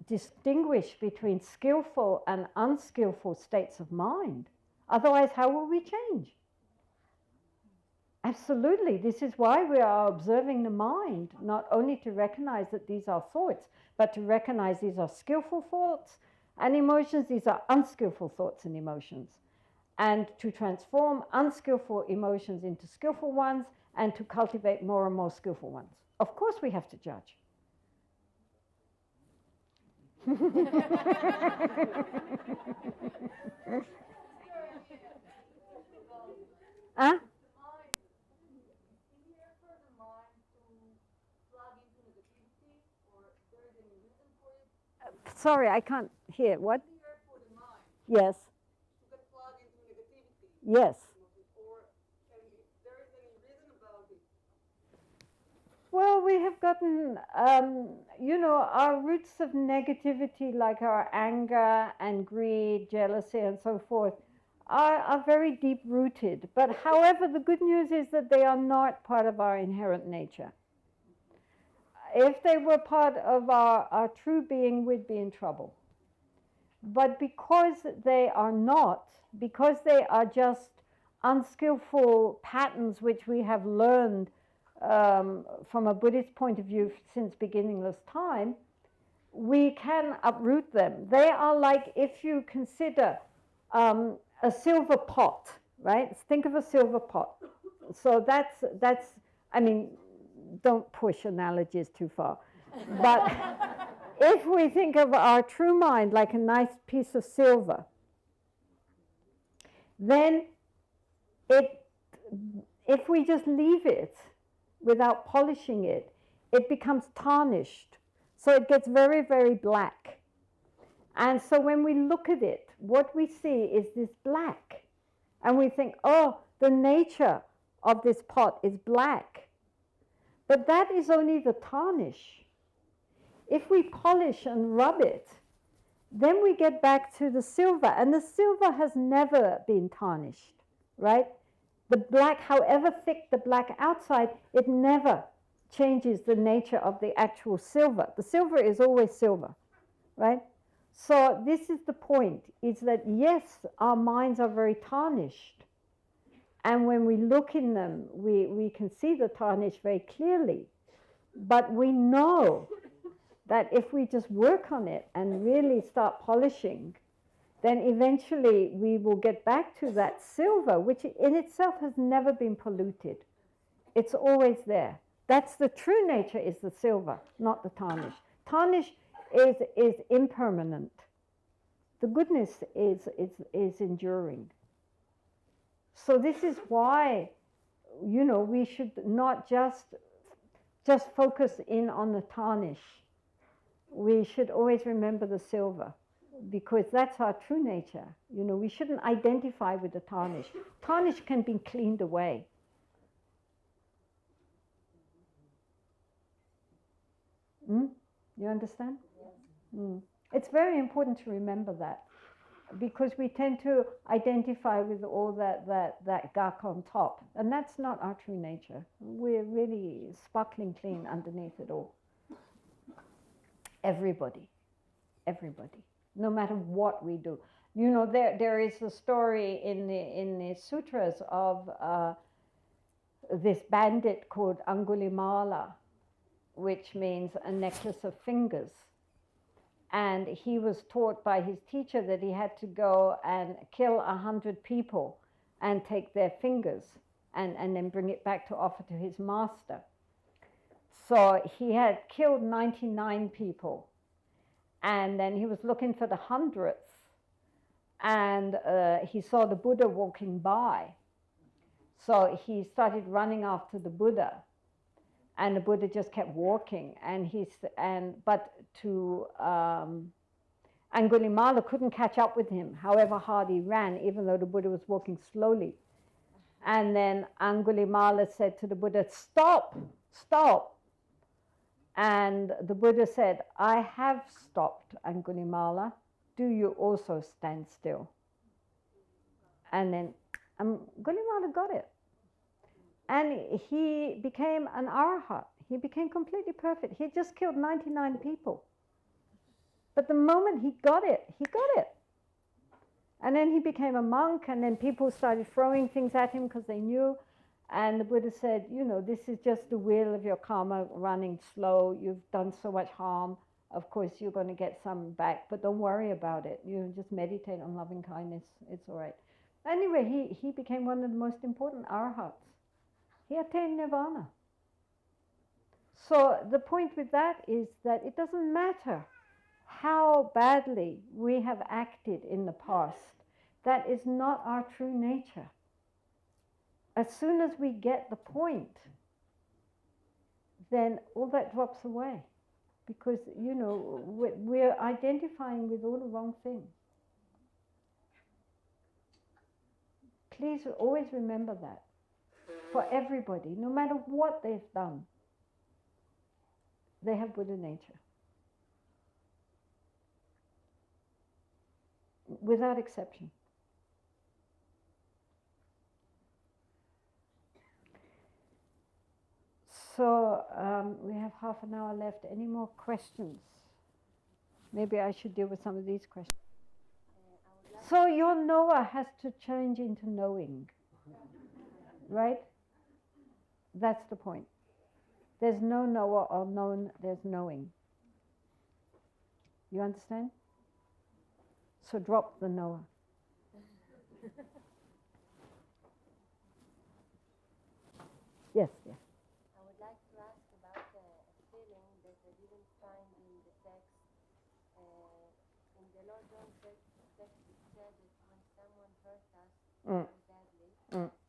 distinguish between skillful and unskillful states of mind. Otherwise, how will we change? Absolutely. This is why we are observing the mind, not only to recognize that these are thoughts, but to recognize these are skillful thoughts and emotions, these are unskillful thoughts and emotions. And to transform unskillful emotions into skillful ones, and to cultivate more and more skillful ones. Of course we have to judge. Huh? Sorry, I can't hear. What? Yes. Yes. Well, we have gotten, our roots of negativity, like our anger and greed, jealousy, and so forth, are very deep rooted. But however, the good news is that they are not part of our inherent nature. If they were part of our true being, we'd be in trouble. But because they are not, because they are just unskillful patterns which we have learned from a Buddhist point of view since beginningless time, we can uproot them. They are like, if you consider a silver pot, right? Think of a silver pot. So that's I mean, don't push analogies too far. But if we think of our true mind like a nice piece of silver, then if we just leave it without polishing it, it becomes tarnished. So it gets very, very black. And so when we look at it, what we see is this black. And we think, oh, the nature of this pot is black. But that is only the tarnish. If we polish and rub it, then we get back to the silver. And the silver has never been tarnished, right? The black, however thick the black outside, it never changes the nature of the actual silver. The silver is always silver, right? So this is the point, is that yes, our minds are very tarnished. And when we look in them, we can see the tarnish very clearly. But we know that if we just work on it and really start polishing, then eventually we will get back to that silver, which in itself has never been polluted. It's always there. That's the true nature, is the silver, not the tarnish. Tarnish is impermanent. The goodness is enduring. So this is why, we should not just focus in on the tarnish. We should always remember the silver, because that's our true nature. We shouldn't identify with the tarnish. Tarnish can be cleaned away. You understand? Yes. It's very important to remember that, because we tend to identify with all that gunk on top, and that's not our true nature. We're really sparkling clean underneath it all. Everybody, no matter what we do. There is a story in the sutras of this bandit called Angulimala, which means a necklace of fingers. And he was taught by his teacher that he had to go and kill 100 people and take their fingers and then bring it back to offer to his master. So he had killed 99 people, and then he was looking for the 100th, and he saw the Buddha walking by. So he started running after the Buddha, and the Buddha just kept walking, but Angulimala couldn't catch up with him, however hard he ran, even though the Buddha was walking slowly. And then Angulimala said to the Buddha, "Stop, stop." And the Buddha said, "I have stopped, Angulimala. Do you also stand still?" And then Angulimala got it. And he became an arhat. He became completely perfect. He just killed 99 people. But the moment he got it, he got it. And then he became a monk, and then people started throwing things at him because they knew. And the Buddha said, this is just the wheel of your karma running slow. You've done so much harm. Of course, you're going to get some back, but don't worry about it. You just meditate on loving kindness. It's all right. Anyway, he became one of the most important arhats. He attained nirvana. So the point with that is that it doesn't matter how badly we have acted in the past. That is not our true nature. As soon as we get the point, then all that drops away. Because, you know, we're identifying with all the wrong things. Please always remember that. For everybody, no matter what they've done, they have Buddha nature. Without exception. So we have half an hour left. Any more questions? Maybe I should deal with some of these questions. So your knower has to change into knowing, right? That's the point. There's no knower or known, there's knowing. You understand? So drop the knower. Yes, yes. I would like to ask about a feeling that I didn't find in the text. In the Lord John text, it said that when someone hurt us very badly,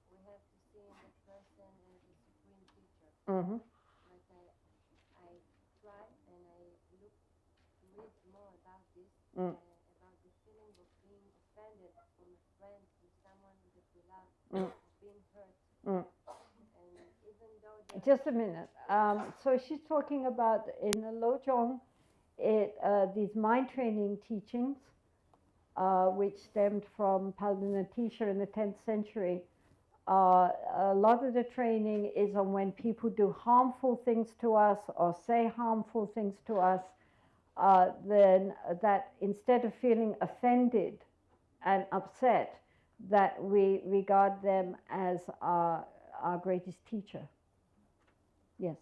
we have to see that person as a supreme teacher. Mm-hmm. But I try and I look to read more about this, about the feeling of being offended from a friend, from someone that we love, of being hurt. And even though just a minute. So she's talking about in the Lojong, these mind training teachings, which stemmed from Palmo in the 10th century. A lot of the training is on when people do harmful things to us or say harmful things to us, then that instead of feeling offended and upset, that we regard them as our greatest teacher. Yes.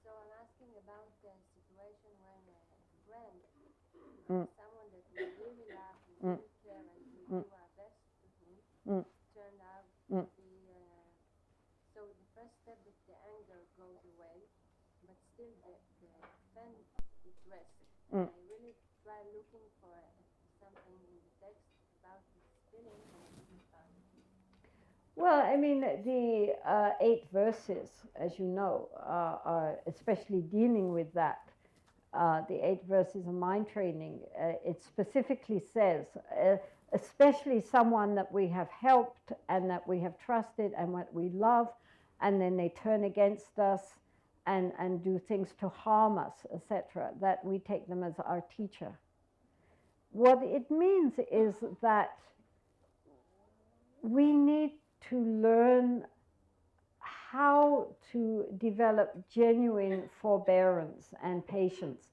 So I'm asking about the situation when a friend, someone that we really love, we really care, and we do our best to him, turned out to be. So the first step is the anger goes away, but still the offense it rests. I really try looking for something in the text about this feeling, and I didn't find. Well, I mean, the 8 verses, as you know, are especially dealing with that. The 8 verses of mind training, it specifically says, especially someone that we have helped and that we have trusted and what we love, and then they turn against us and do things to harm us, etc., that we take them as our teacher. What it means is that we need to learn how to develop genuine forbearance and patience.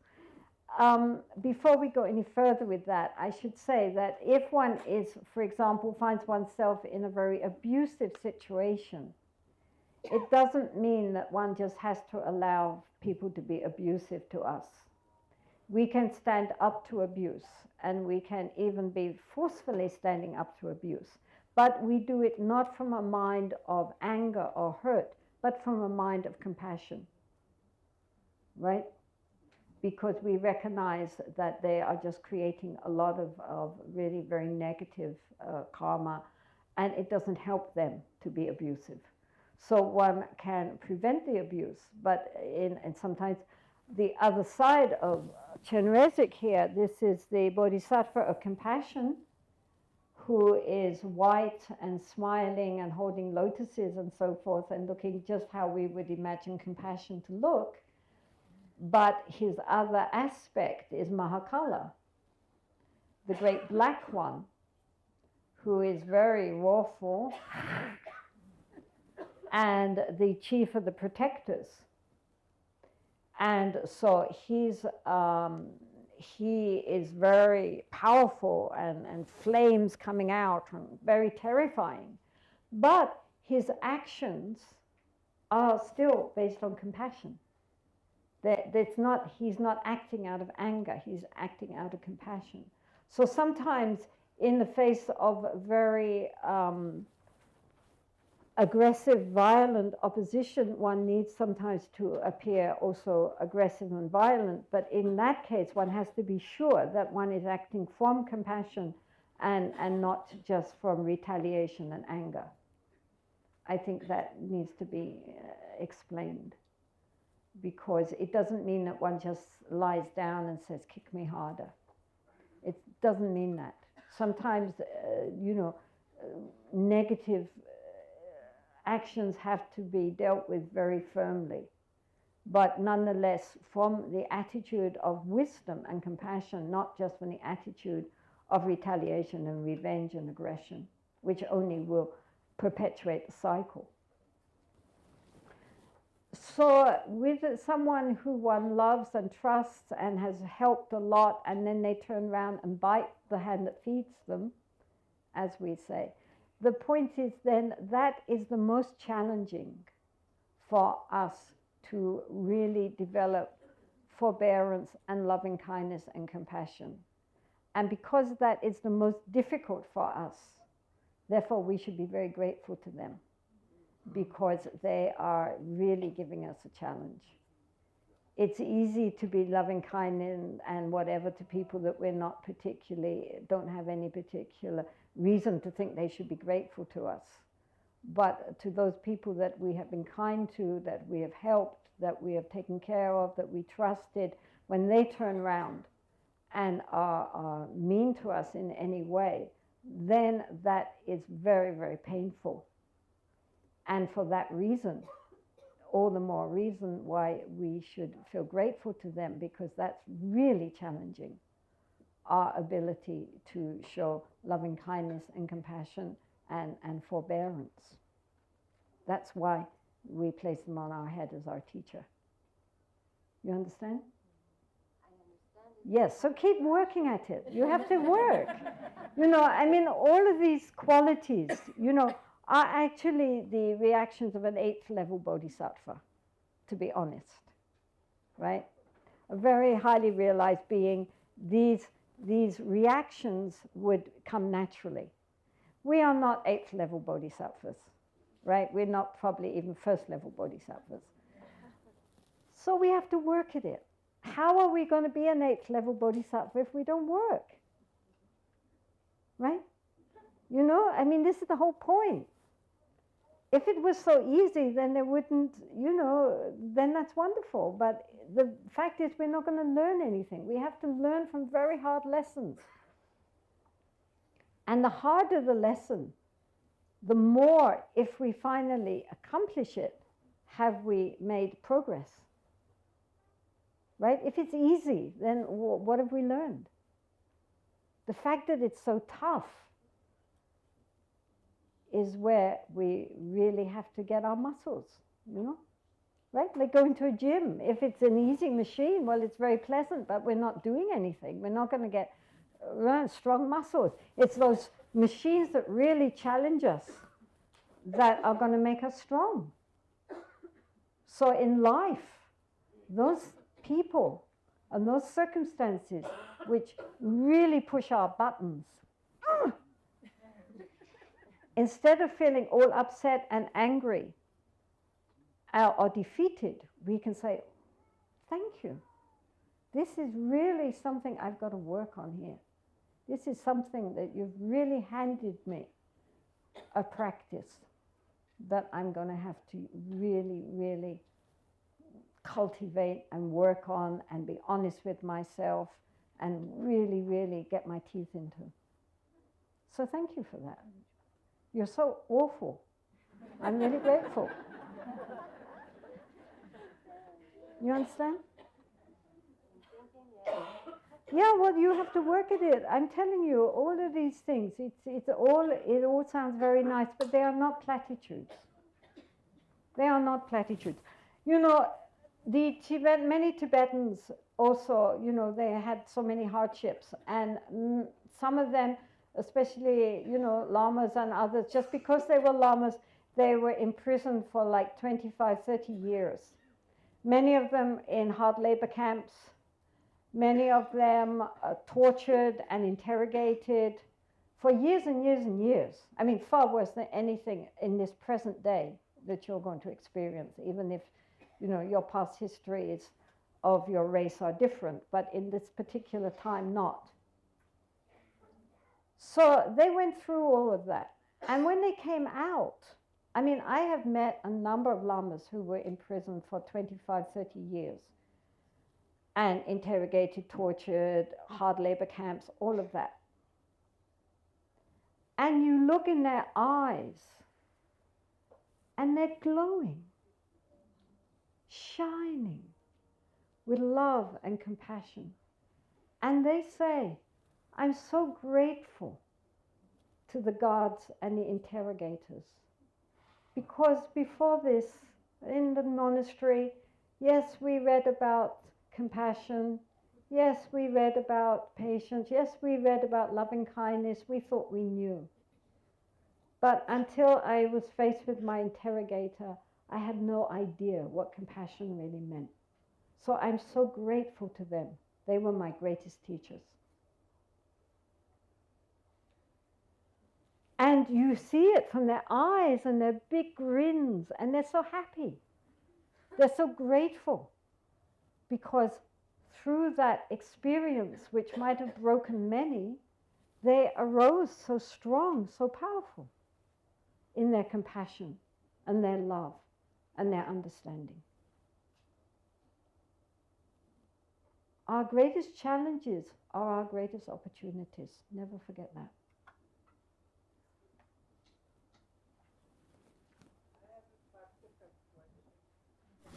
Before we go any further with that, I should say that if one is, for example, finds oneself in a very abusive situation, it doesn't mean that one just has to allow people to be abusive to us. We can stand up to abuse, and we can even be forcefully standing up to abuse. But we do it not from a mind of anger or hurt, but from a mind of compassion, right? Because we recognize that they are just creating a lot of really very negative karma, and it doesn't help them to be abusive. So one can prevent the abuse, but and sometimes the other side of Chenrezig here, this is the Bodhisattva of compassion, who is white and smiling and holding lotuses and so forth and looking just how we would imagine compassion to look. But his other aspect is Mahakala, the great black one, who is very wrathful and the chief of the protectors. And so he is very powerful and flames coming out, and very terrifying. But his actions are still based on compassion. He's not acting out of anger, he's acting out of compassion. So sometimes in the face of very aggressive, violent opposition, one needs sometimes to appear also aggressive and violent, but in that case one has to be sure that one is acting from compassion and not just from retaliation and anger. I think that needs to be explained. because it doesn't mean that one just lies down and says, kick me harder. It doesn't mean that. Sometimes, negative actions have to be dealt with very firmly. But nonetheless, from the attitude of wisdom and compassion, not just from the attitude of retaliation and revenge and aggression, which only will perpetuate the cycle. So with someone who one loves and trusts and has helped a lot, and then they turn around and bite the hand that feeds them, as we say, the point is then that is the most challenging for us to really develop forbearance and loving kindness and compassion. And because that is the most difficult for us, therefore we should be very grateful to them, because they are really giving us a challenge. It's easy to be loving, kind, and whatever to people that we're not particularly, don't have any particular reason to think they should be grateful to us. But to those people that we have been kind to, that we have helped, that we have taken care of, that we trusted, when they turn around and are mean to us in any way, then that is very, very painful. And for that reason, all the more reason why we should feel grateful to them, because that's really challenging our ability to show loving kindness and compassion and forbearance. That's why we place them on our head as our teacher. You understand? I understand it. Yes, so keep working at it. You have to work. All of these qualities, are actually the reactions of an 8th level bodhisattva, to be honest, right? A very highly realized being, these reactions would come naturally. We are not 8th level bodhisattvas, right? We're not probably even 1st level bodhisattvas. So we have to work at it. How are we going to be an 8th level bodhisattva if we don't work? Right? This is the whole point. If it was so easy, then there wouldn't, then that's wonderful. But the fact is, we're not going to learn anything. We have to learn from very hard lessons. And the harder the lesson, the more, if we finally accomplish it, have we made progress. Right? If it's easy, then what have we learned? The fact that it's so tough is where we really have to get our muscles, right? Like going to a gym. If it's an easy machine, well, it's very pleasant, but we're not doing anything. We're not going to get strong muscles. It's those machines that really challenge us that are going to make us strong. So in life, those people and those circumstances which really push our buttons, instead of feeling all upset and angry or defeated, we can say, thank you. This is really something I've got to work on here. This is something that you've really handed me, a practice that I'm going to have to really, really cultivate and work on and be honest with myself and really, really get my teeth into. So thank you for that. You're so awful. I'm really grateful. You understand? Yeah, well, you have to work at it. I'm telling you, all of these things, it all sounds very nice, but they are not platitudes. They are not platitudes. Many Tibetans also, they had so many hardships, and some of them, especially, lamas and others, just because they were lamas, they were imprisoned for like 25, 30 years. Many of them in hard labor camps, many of them tortured and interrogated for years and years and years. Far worse than anything in this present day that you're going to experience, even if, your past histories of your race are different, but in this particular time, not. So they went through all of that. And when they came out, I mean, I have met a number of lamas who were in prison for 25, 30 years and interrogated, tortured, hard labor camps, all of that. And you look in their eyes and they're glowing, shining with love and compassion. And they say, I'm so grateful to the guards and the interrogators. Because before this, in the monastery, yes, we read about compassion. Yes, we read about patience. Yes, we read about loving kindness. We thought we knew. But until I was faced with my interrogator, I had no idea what compassion really meant. So I'm so grateful to them. They were my greatest teachers. And you see it from their eyes and their big grins, and they're so happy. They're so grateful. Because through that experience, which might have broken many, they arose so strong, so powerful in their compassion and their love and their understanding. Our greatest challenges are our greatest opportunities. Never forget that.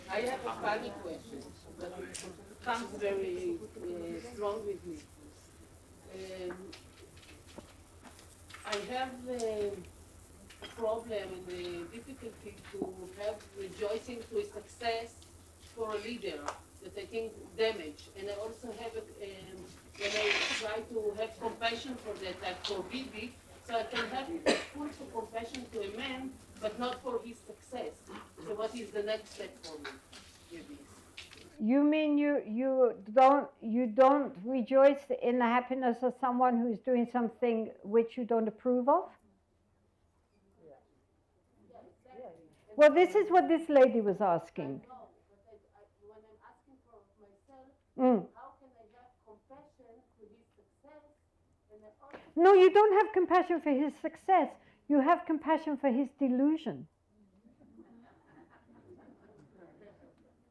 I have a funny question that comes very strong with me. I have a problem and a difficulty to have rejoicing to a success for a leader that I think damage. And I also have, when I try to have compassion for that, I forbid it, so I can have full compassion to a man, but not for his success. So what is the next step for me with this? You mean you don't rejoice in the happiness of someone who's doing something which you don't approve of? Well, this is what this lady was asking. No, but when I'm asking for myself, how can I have compassion for his success? And I also No, you don't have compassion for his success. You have compassion for his delusion.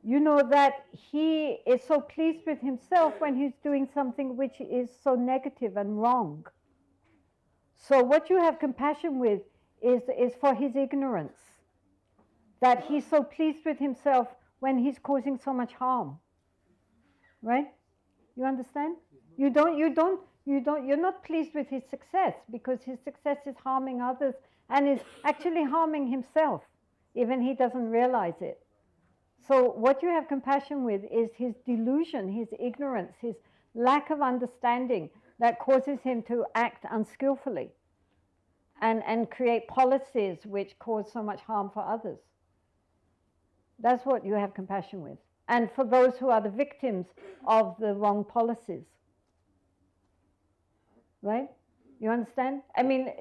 You know that he is so pleased with himself when he's doing something which is so negative and wrong. So what you have compassion with is for his ignorance. That he's so pleased with himself when he's causing so much harm. Right? You understand? You're not pleased with his success because his success is harming others and is actually harming himself, even he doesn't realize it. So what you have compassion with is his delusion, his ignorance, his lack of understanding that causes him to act unskillfully and create policies which cause so much harm for others. That's what you have compassion with. And for those who are the victims of the wrong policies. Right? You understand? I mean,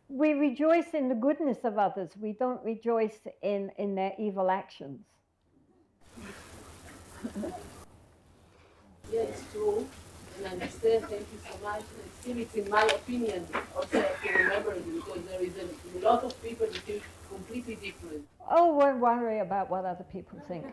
we rejoice in the goodness of others. We don't rejoice in their evil actions. yeah, it's true, and I understand, thank you so much. Still, it's in my opinion, also I have to remember it because there is a lot of people that feel completely different. Oh, won't worry about what other people think.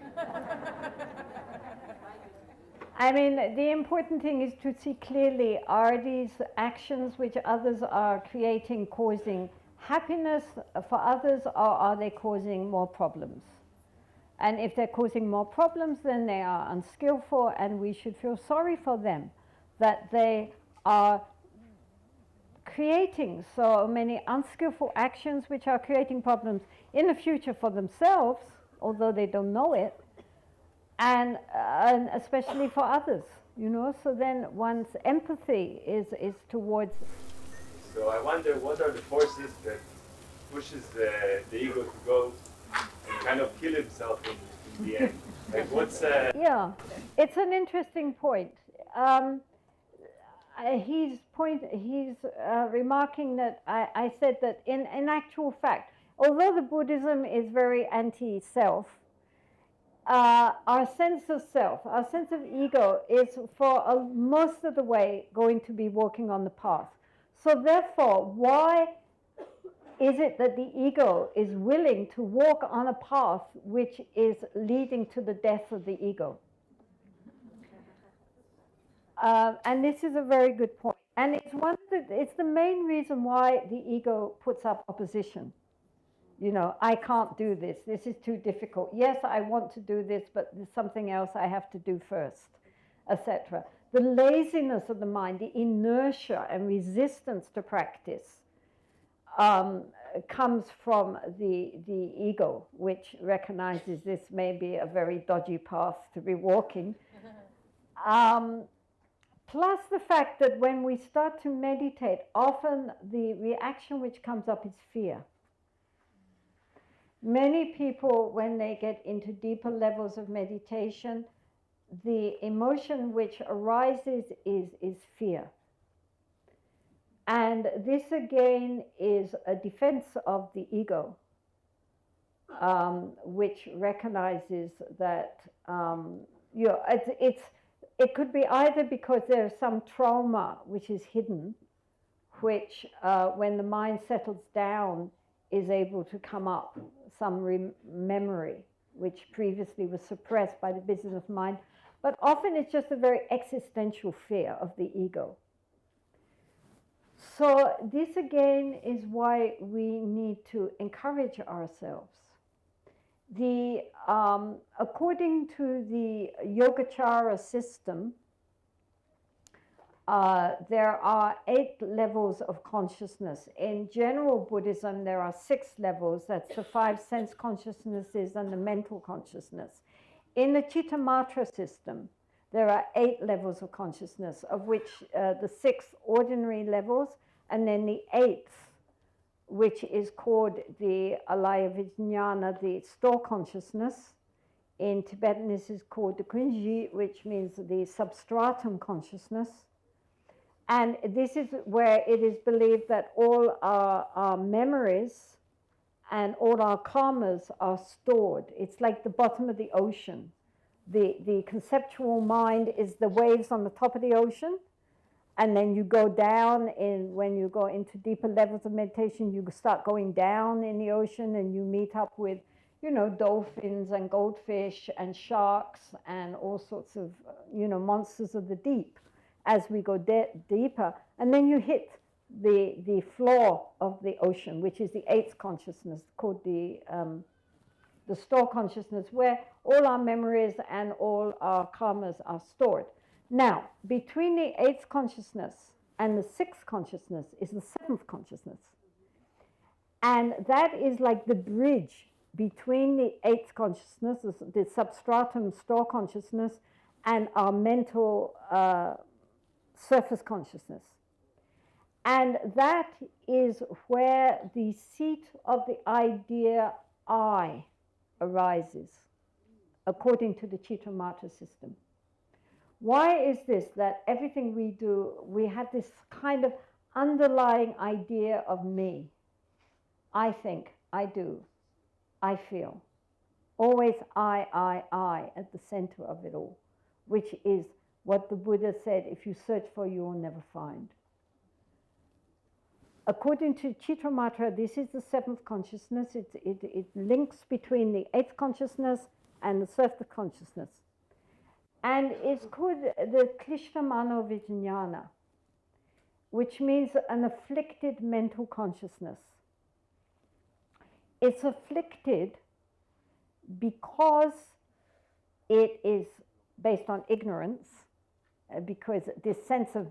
I mean, the important thing is to see clearly, are these actions which others are creating causing happiness for others, or are they causing more problems? And if they're causing more problems, then they are unskillful, and we should feel sorry for them that they are creating so many unskillful actions which are creating problems in the future for themselves, although they don't know it, and especially for others, you know. So then one's empathy is towards. So I wonder, what are the forces that pushes the ego to go and kind of kill himself in the end? Like what's Yeah, it's an interesting point. He's remarking that I said that in actual fact, although the Buddhism is very anti-self, our sense of self, our sense of ego is for most of the way going to be walking on the path. So therefore, why is it that the ego is willing to walk on a path which is leading to the death of the ego? And this is a very good point. And it's the main reason why the ego puts up opposition. You know, I can't do this. This is too difficult. Yes, I want to do this, but there's something else I have to do first, etc. The laziness of the mind, the inertia and resistance to practice comes from the ego, which recognizes this may be a very dodgy path to be walking. Plus the fact that when we start to meditate, often the reaction which comes up is fear. Many people, when they get into deeper levels of meditation, the emotion which arises is fear. And this again is a defense of the ego, which recognizes that it could be either because there's some trauma which is hidden, which when the mind settles down is able to come up, some memory which previously was suppressed by the business of mind, but often it's just a very existential fear of the ego. So this again is why we need to encourage ourselves. According to the Yogacara system, there are 8 levels of consciousness. In general Buddhism, there are 6 levels. That's the 5 sense consciousnesses and the mental consciousness. In the Chittamatra system, there are 8 levels of consciousness, of which the 6 ordinary levels, and then the 8th, which is called the Alaya Vijnana, the store consciousness. In Tibetan, this is called the Kunji, which means the substratum consciousness. And this is where it is believed that all our memories and all our karmas are stored. It's like the bottom of the ocean. The conceptual mind is the waves on the top of the ocean, and then you go down when you go into deeper levels of meditation, you start going down in the ocean and you meet up with, you know, dolphins and goldfish and sharks and all sorts of, you know, monsters of the deep as we go deeper. And then you hit the floor of the ocean, which is the 8th consciousness, called the store consciousness, where all our memories and all our karmas are stored. Now, between the 8th consciousness and the 6th consciousness is the 7th consciousness. And that is like the bridge between the 8th consciousness, the substratum store consciousness, and our mental surface consciousness. And that is where the seat of the idea I arises, according to the Chittamatra system. Why is this that everything we do, we have this kind of underlying idea of me? I think, I do, I feel. Always I at the center of it all, which is what the Buddha said, if you search for, you will never find. According to Chittamatra, this is the 7th consciousness. It links between the 8th consciousness and the 7th consciousness. And it's called the Klishna Mano Vijnana, which means an afflicted mental consciousness. It's afflicted because it is based on ignorance, because this sense of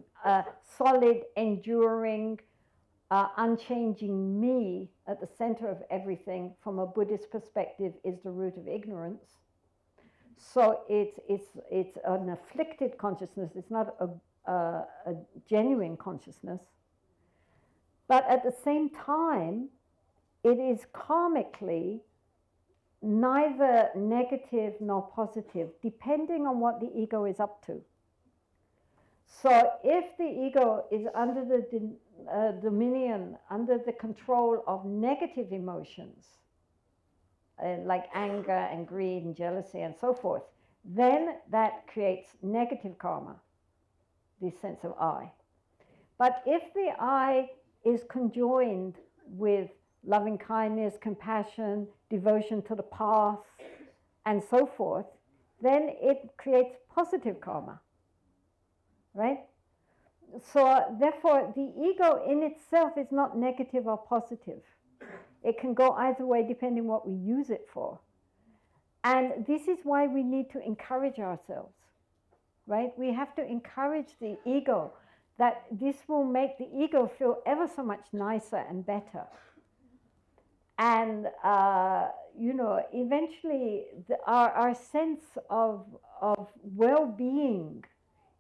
solid, enduring, unchanging me at the center of everything from a Buddhist perspective is the root of ignorance. So it's an afflicted consciousness. It's not a genuine consciousness. But at the same time, it is karmically neither negative nor positive, depending on what the ego is up to. So if the ego is under the dominion, under the control of negative emotions, like anger and greed and jealousy and so forth, then that creates negative karma, this sense of I. But if the I is conjoined with loving kindness, compassion, devotion to the path, and so forth, then it creates positive karma, right? So therefore, the ego in itself is not negative or positive. It can go either way depending what we use it for. And this is why we need to encourage ourselves, right? We have to encourage the ego, that this will make the ego feel ever so much nicer and better. And, eventually our sense of well-being,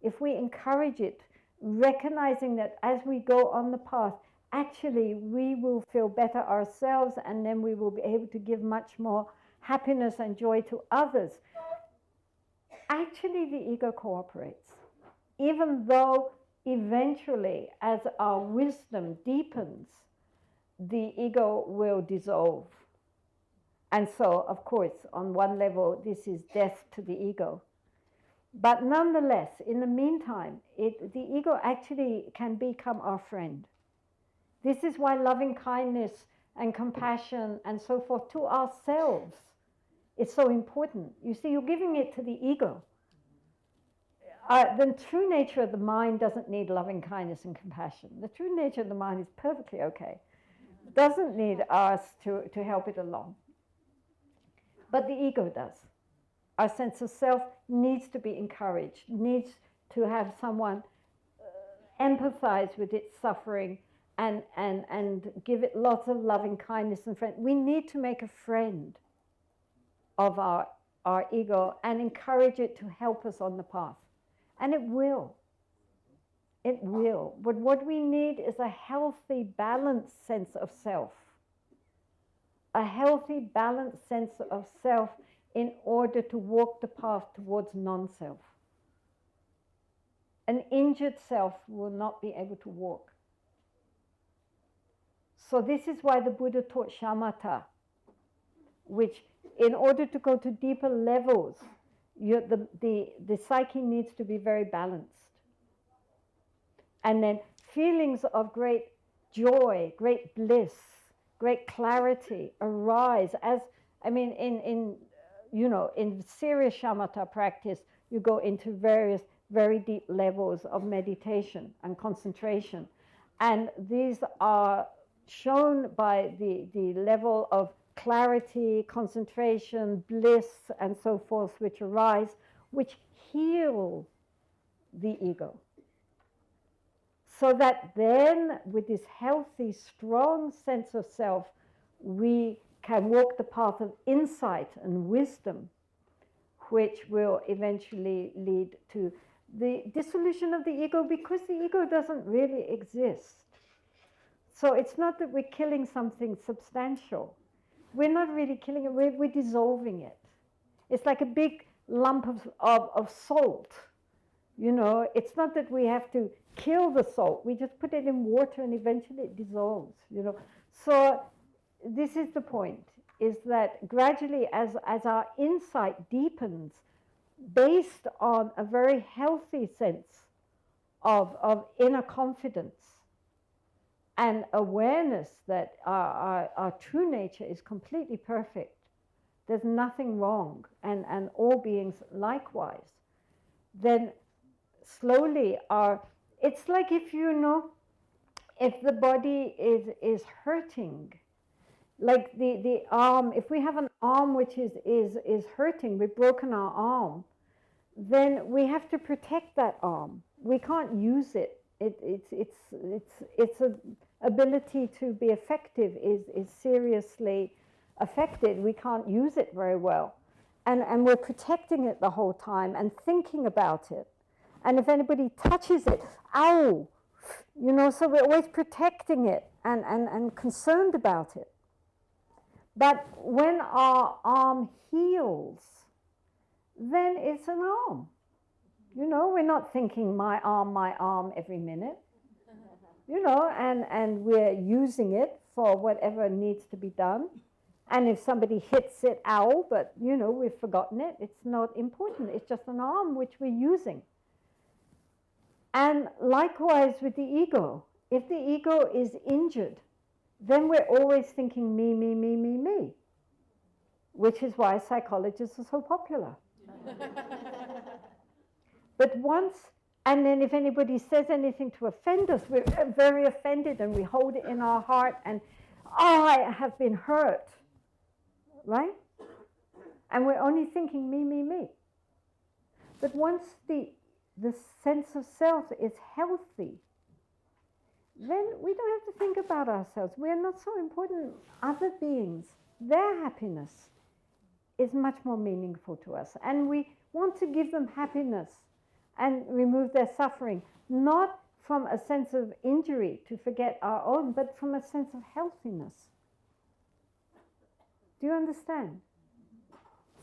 if we encourage it, recognizing that as we go on the path, actually we will feel better ourselves, and then we will be able to give much more happiness and joy to others. Actually, the ego cooperates, even though eventually, as our wisdom deepens, the ego will dissolve. And so, of course, on one level, this is death to the ego. But nonetheless, in the meantime, the ego actually can become our friend. This is why loving kindness and compassion and so forth to ourselves is so important. You see, you're giving it to the ego. The true nature of the mind doesn't need loving kindness and compassion. The true nature of the mind is perfectly okay. It doesn't need us to help it along. But the ego does. Our sense of self needs to be encouraged, needs to have someone empathize with its suffering and give it lots of loving kindness and friend. We need to make a friend of our ego and encourage it to help us on the path. And it will. It will. But what we need is a healthy, balanced sense of self. A healthy, balanced sense of self in order to walk the path towards non-self. An injured self will not be able to walk. So this is why the Buddha taught shamatha, which in order to go to deeper levels, the psyche needs to be very balanced. And then feelings of great joy, great bliss, great clarity arise as, in serious shamatha practice, you go into various very deep levels of meditation and concentration. And these are shown by the level of clarity, concentration, bliss, and so forth, which arise, which heal the ego. So that then, with this healthy, strong sense of self, we can walk the path of insight and wisdom, which will eventually lead to the dissolution of the ego, because the ego doesn't really exist. So it's not that we're killing something substantial. We're not really killing it, we're dissolving it. It's like a big lump of salt. It's not that we have to kill the salt, we just put it in water and eventually it dissolves, So this is the point, is that gradually as our insight deepens, based on a very healthy sense of inner confidence and awareness that our true nature is completely perfect, there's nothing wrong, and all beings likewise, then slowly it's like if the body is hurting, like the arm, if we have an arm which is hurting, we've broken our arm, then we have to protect that arm. We can't use it. Its ability to be effective is seriously affected. We can't use it very well. And we're protecting it the whole time and thinking about it. And if anybody touches it, ow! So we're always protecting it and concerned about it. But when our arm heals, then it's an arm. We're not thinking my arm every minute. And we're using it for whatever needs to be done. And if somebody hits it, ow, but we've forgotten it, it's not important. It's just an arm which we're using. And likewise with the ego. If the ego is injured, then we're always thinking me, me, me, me, me, which is why psychologists are so popular. But once, and then if anybody says anything to offend us, we're very offended and we hold it in our heart and, oh, I have been hurt, right? And we're only thinking me, me, me. But once the sense of self is healthy, then we don't have to think about ourselves. We're not so important. Other beings, their happiness is much more meaningful to us. And we want to give them happiness and remove their suffering, not from a sense of injury to forget our own, but from a sense of healthiness. Do you understand?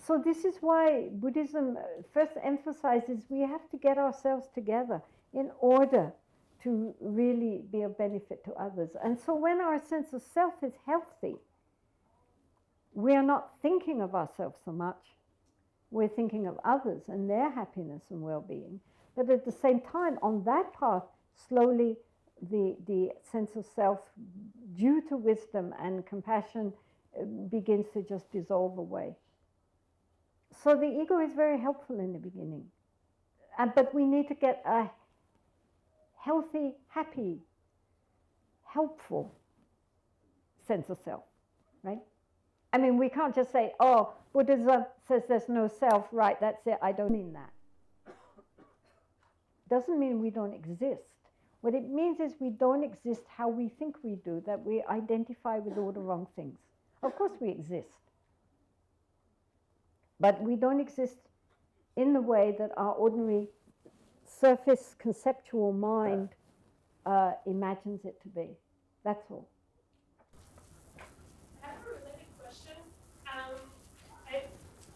So this is why Buddhism first emphasizes we have to get ourselves together in order to really be of benefit to others. And so when our sense of self is healthy, we are not thinking of ourselves so much. We're thinking of others and their happiness and well-being. But at the same time, on that path, slowly the sense of self, due to wisdom and compassion, begins to just dissolve away. So the ego is very helpful in the beginning. But we need to get a healthy, happy, helpful sense of self, right? I mean, we can't just say, oh, Buddhism says there's no self, right, that's it. I don't mean that. Doesn't mean we don't exist. What it means is we don't exist how we think we do, that we identify with all the wrong things. Of course we exist. But we don't exist in the way that our ordinary surface conceptual mind imagines it to be. That's all. I have a related question. I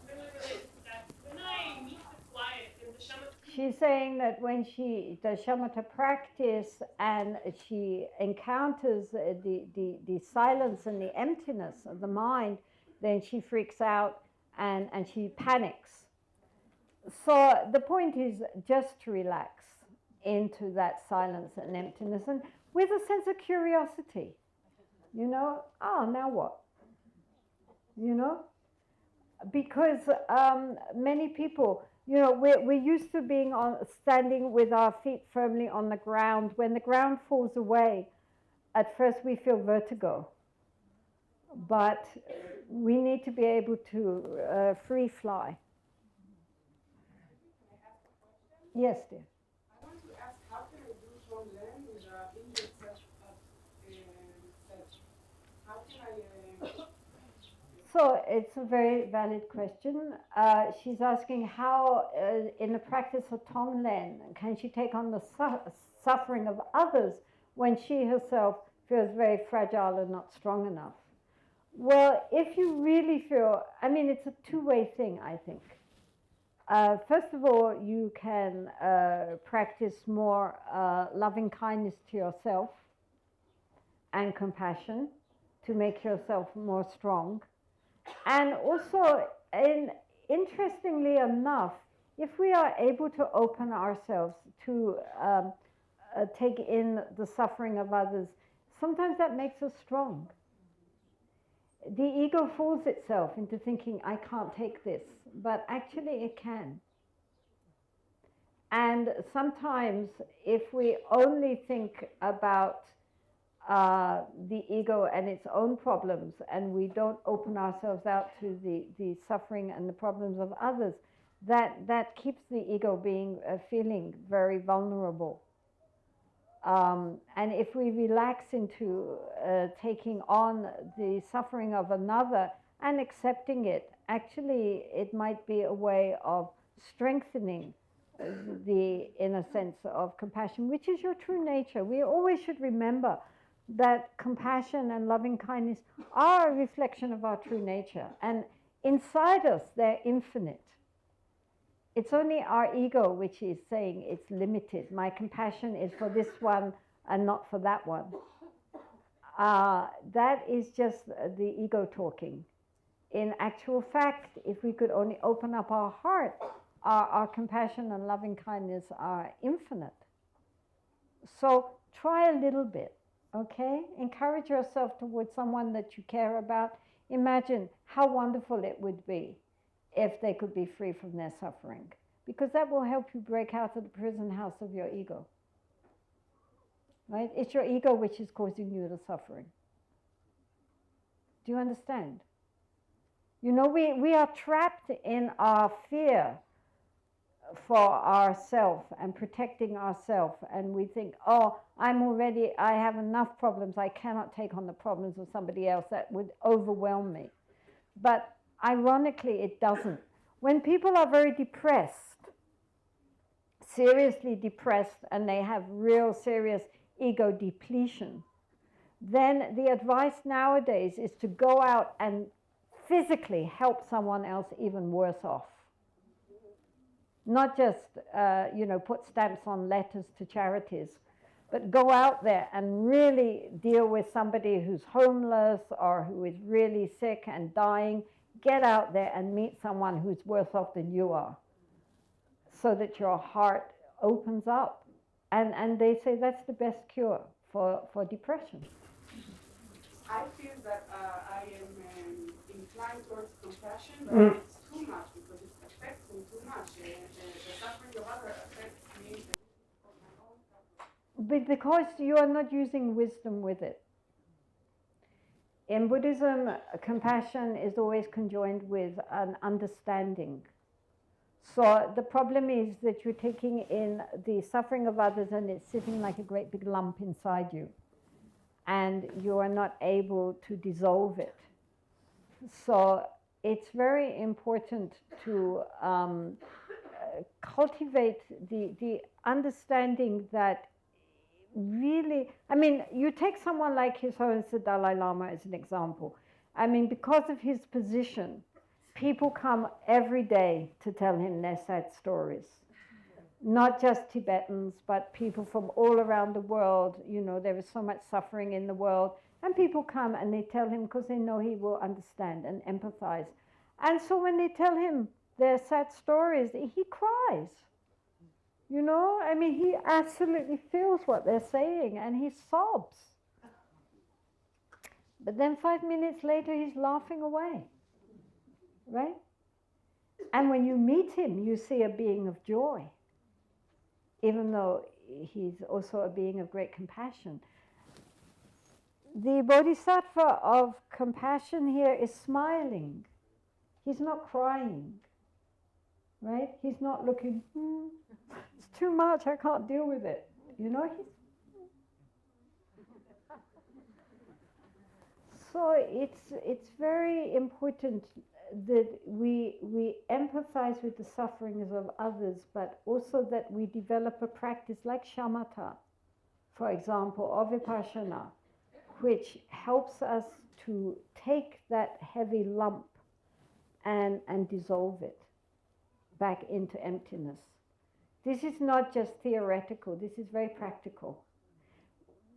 really relate to that. When I meet the quiet in the shamatha, She's saying that when she does shamatha practice and she encounters the silence and the emptiness of the mind, then she freaks out and she panics. So the point is just to relax into that silence and emptiness and with a sense of curiosity. You know, oh, now what? You know? Because many people, you know, we're used to being standing with our feet firmly on the ground. When the ground falls away, at first we feel vertigo. But we need to be able to free fly. Yes, dear. I want to ask, how can I do Tonglen with injured self? How can I... So it's a very valid question. She's asking how, in the practice of Tonglen, can she take on the suffering of others when she herself feels very fragile and not strong enough? Well, if you really feel, I mean, it's a two-way thing, I think. First of all, you can practice more loving kindness to yourself and compassion to make yourself more strong. And also, interestingly enough, if we are able to open ourselves to take in the suffering of others, sometimes that makes us strong. The ego fools itself into thinking, I can't take this, but actually it can. And sometimes if we only think about the ego and its own problems and we don't open ourselves out to the suffering and the problems of others, that keeps the ego being feeling very vulnerable. And if we relax into taking on the suffering of another and accepting it, actually it might be a way of strengthening the inner sense of compassion, which is your true nature. We always should remember that compassion and loving kindness are a reflection of our true nature. And inside us, they're infinite. It's only our ego which is saying it's limited. My compassion is for this one and not for that one. That is just the ego talking. In actual fact, if we could only open up our heart, our compassion and loving kindness are infinite. So try a little bit, Okay? Encourage yourself towards someone that you care about. Imagine how wonderful it would be if they could be free from their suffering, because that will help you break out of the prison house of your ego. Right? It's your ego which is causing you the suffering. Do you understand? You know, we are trapped in our fear for ourself and protecting ourself, and we think, oh, I have enough problems, I cannot take on the problems of somebody else, that would overwhelm me. But ironically, it doesn't. When people are very depressed, seriously depressed, and they have real serious ego depletion, then the advice nowadays is to go out and physically help someone else even worse off. Not just, put stamps on letters to charities, but go out there and really deal with somebody who's homeless or who is really sick and dying. Get out there and meet someone who's worse off than you are, so that your heart opens up. And they say that's the best cure for depression. I feel that I am inclined towards compassion, but it's too much because it affects me too much. The suffering of others affects me for my own suffering. But because you are not using wisdom with it. In Buddhism, compassion is always conjoined with an understanding. So the problem is that you're taking in the suffering of others and it's sitting like a great big lump inside you, and you are not able to dissolve it. So it's very important to cultivate the understanding that really, you take someone like His Holiness the Dalai Lama as an example. Because of his position, people come every day to tell him their sad stories. Not just Tibetans, but people from all around the world. There is so much suffering in the world. And people come and they tell him because they know he will understand and empathize. And so when they tell him their sad stories, he cries. He absolutely feels what they're saying and he sobs. But then 5 minutes later, he's laughing away. Right? And when you meet him, you see a being of joy, even though he's also a being of great compassion. The bodhisattva of compassion here is smiling. He's not crying. Right? He's not looking, it's too much, I can't deal with it. So it's very important that we empathize with the sufferings of others, but also that we develop a practice like shamatha, for example, or vipassana, which helps us to take that heavy lump and dissolve it back into emptiness. This is not just theoretical, this is very practical.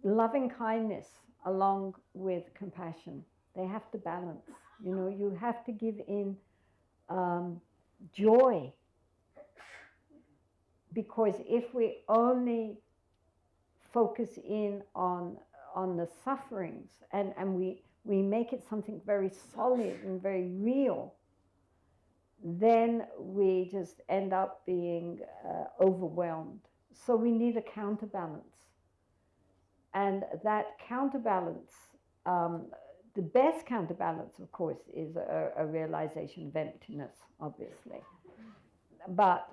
Loving kindness along with compassion, they have to balance. You have to give in joy, because if we only focus in on the sufferings and we make it something very solid and very real, then we just end up being overwhelmed. So we need a counterbalance. And that counterbalance, the best counterbalance, of course, is a realization of emptiness, obviously. But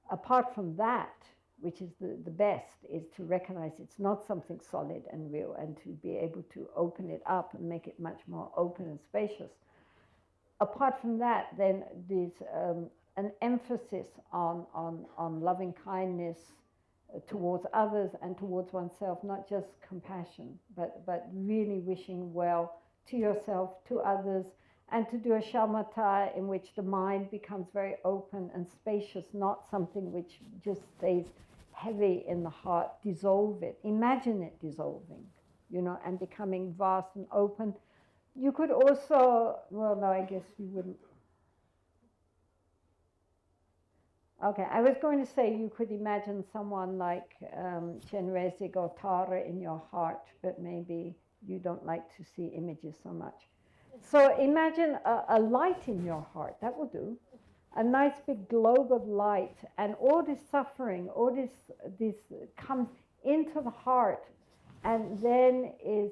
apart from that, which is the best, is to recognize it's not something solid and real, and to be able to open it up and make it much more open and spacious. Apart from that, then there's an emphasis on loving kindness towards others and towards oneself, not just compassion, but really wishing well to yourself, to others, and to do a shamatha in which the mind becomes very open and spacious, not something which just stays heavy in the heart. Dissolve it. Imagine it dissolving, and becoming vast and open. You could also, well, no, I guess you wouldn't. Okay, I was going to say you could imagine someone like Chenrezig or Tara in your heart, but maybe you don't like to see images so much. So imagine a light in your heart, that will do. A nice big globe of light, and all this suffering, all this comes into the heart, and then is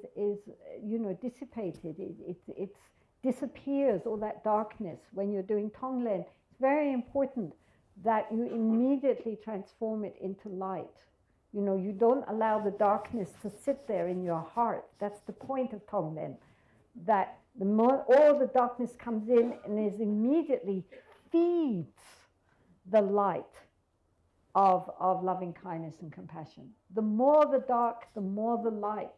dissipated. It disappears, all that darkness. When you're doing Tonglen, it's very important that you immediately transform it into light. You don't allow the darkness to sit there in your heart. That's the point of Tonglen, that the more all the darkness comes in and is immediately feeds the light of loving kindness and compassion. The more the dark, the more the light.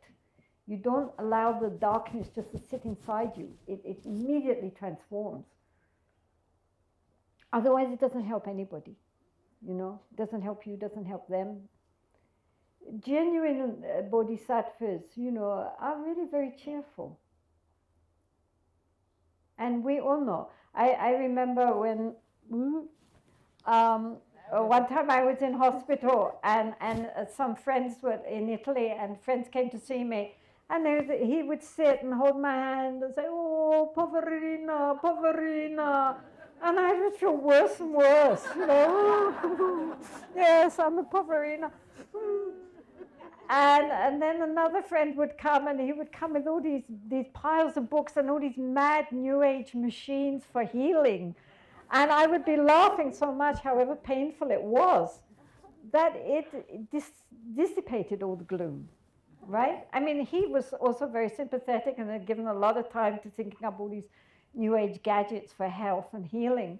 You don't allow the darkness just to sit inside you. It immediately transforms. Otherwise, it doesn't help anybody. It doesn't help you, doesn't help them. Genuine bodhisattvas, are really very cheerful. And we all know. I remember when one time I was in hospital and some friends were in Italy and friends came to see me, and he would sit and hold my hand and say, "Oh, poverina, poverina." And I would feel worse and worse, Yes, I'm a poverina. And then another friend would come, and he would come with all these piles of books and all these mad New Age machines for healing. And I would be laughing so much, however painful it was, that it dissipated all the gloom, right? I mean, he was also very sympathetic and had given a lot of time to thinking up all these New Age gadgets for health and healing.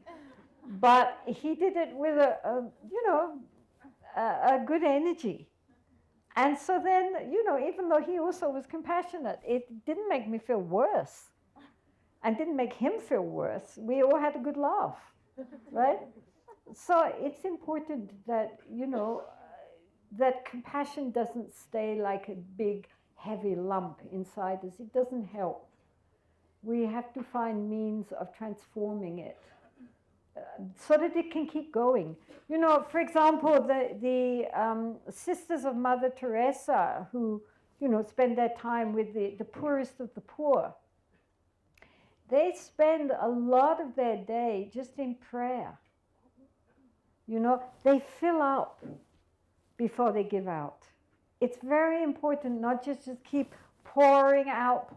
But he did it with a good energy. And so then, even though he also was compassionate, it didn't make me feel worse and didn't make him feel worse. We all had a good laugh, right? So it's important that, that compassion doesn't stay like a big, heavy lump inside us. It doesn't help. We have to find means of transforming it so that it can keep going. For example, the sisters of Mother Teresa who, spend their time with the poorest of the poor, they spend a lot of their day just in prayer. They fill up before they give out. It's very important not just to keep pouring out,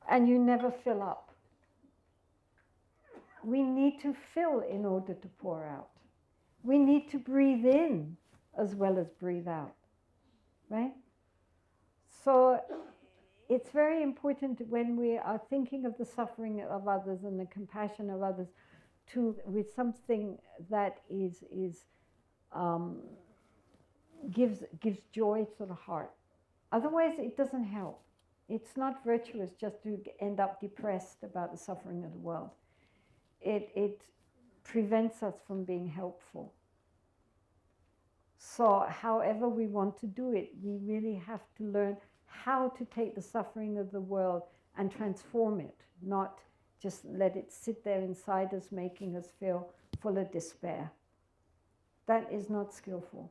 and you never fill up. We need to fill in order to pour out. We need to breathe in as well as breathe out, right? So it's very important when we are thinking of the suffering of others and the compassion of others with something that gives joy to the heart. Otherwise, it doesn't help. It's not virtuous just to end up depressed about the suffering of the world. It prevents us from being helpful. So however we want to do it, we really have to learn how to take the suffering of the world and transform it, not just let it sit there inside us, making us feel full of despair. That is not skillful.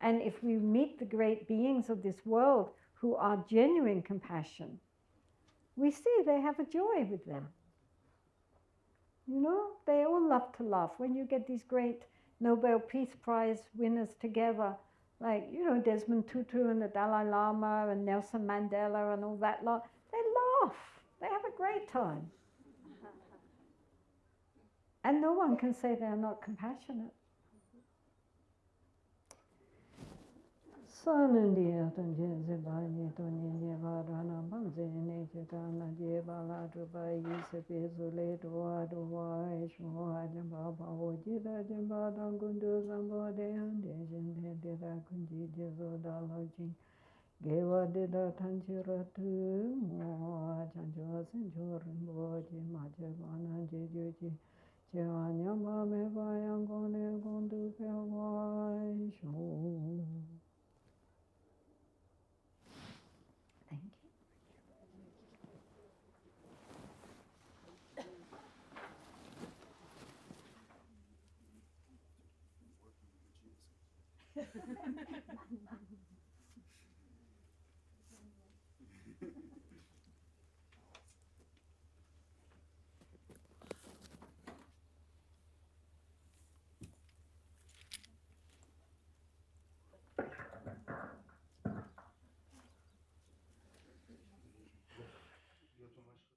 And if we meet the great beings of this world who are genuine compassion, we see they have a joy with them. They all love to laugh. When you get these great Nobel Peace Prize winners together, like, Desmond Tutu and the Dalai Lama and Nelson Mandela and all that lot, they laugh. They have a great time. And no one can say they're not compassionate. Sanandia Tanjin Zibani Tony Varana Banzini Chitana Jebala Dubai Yisapizule Duadua Ishua Baba Ojida Jimbada Gundu Zambode and Asian Dida Kunji Jizodalogy Geva Dida Tanjira to Moa Janjos and Jorin Boji Majavana Jijuji Janya Mame Bayangone Gundu Pewai Show.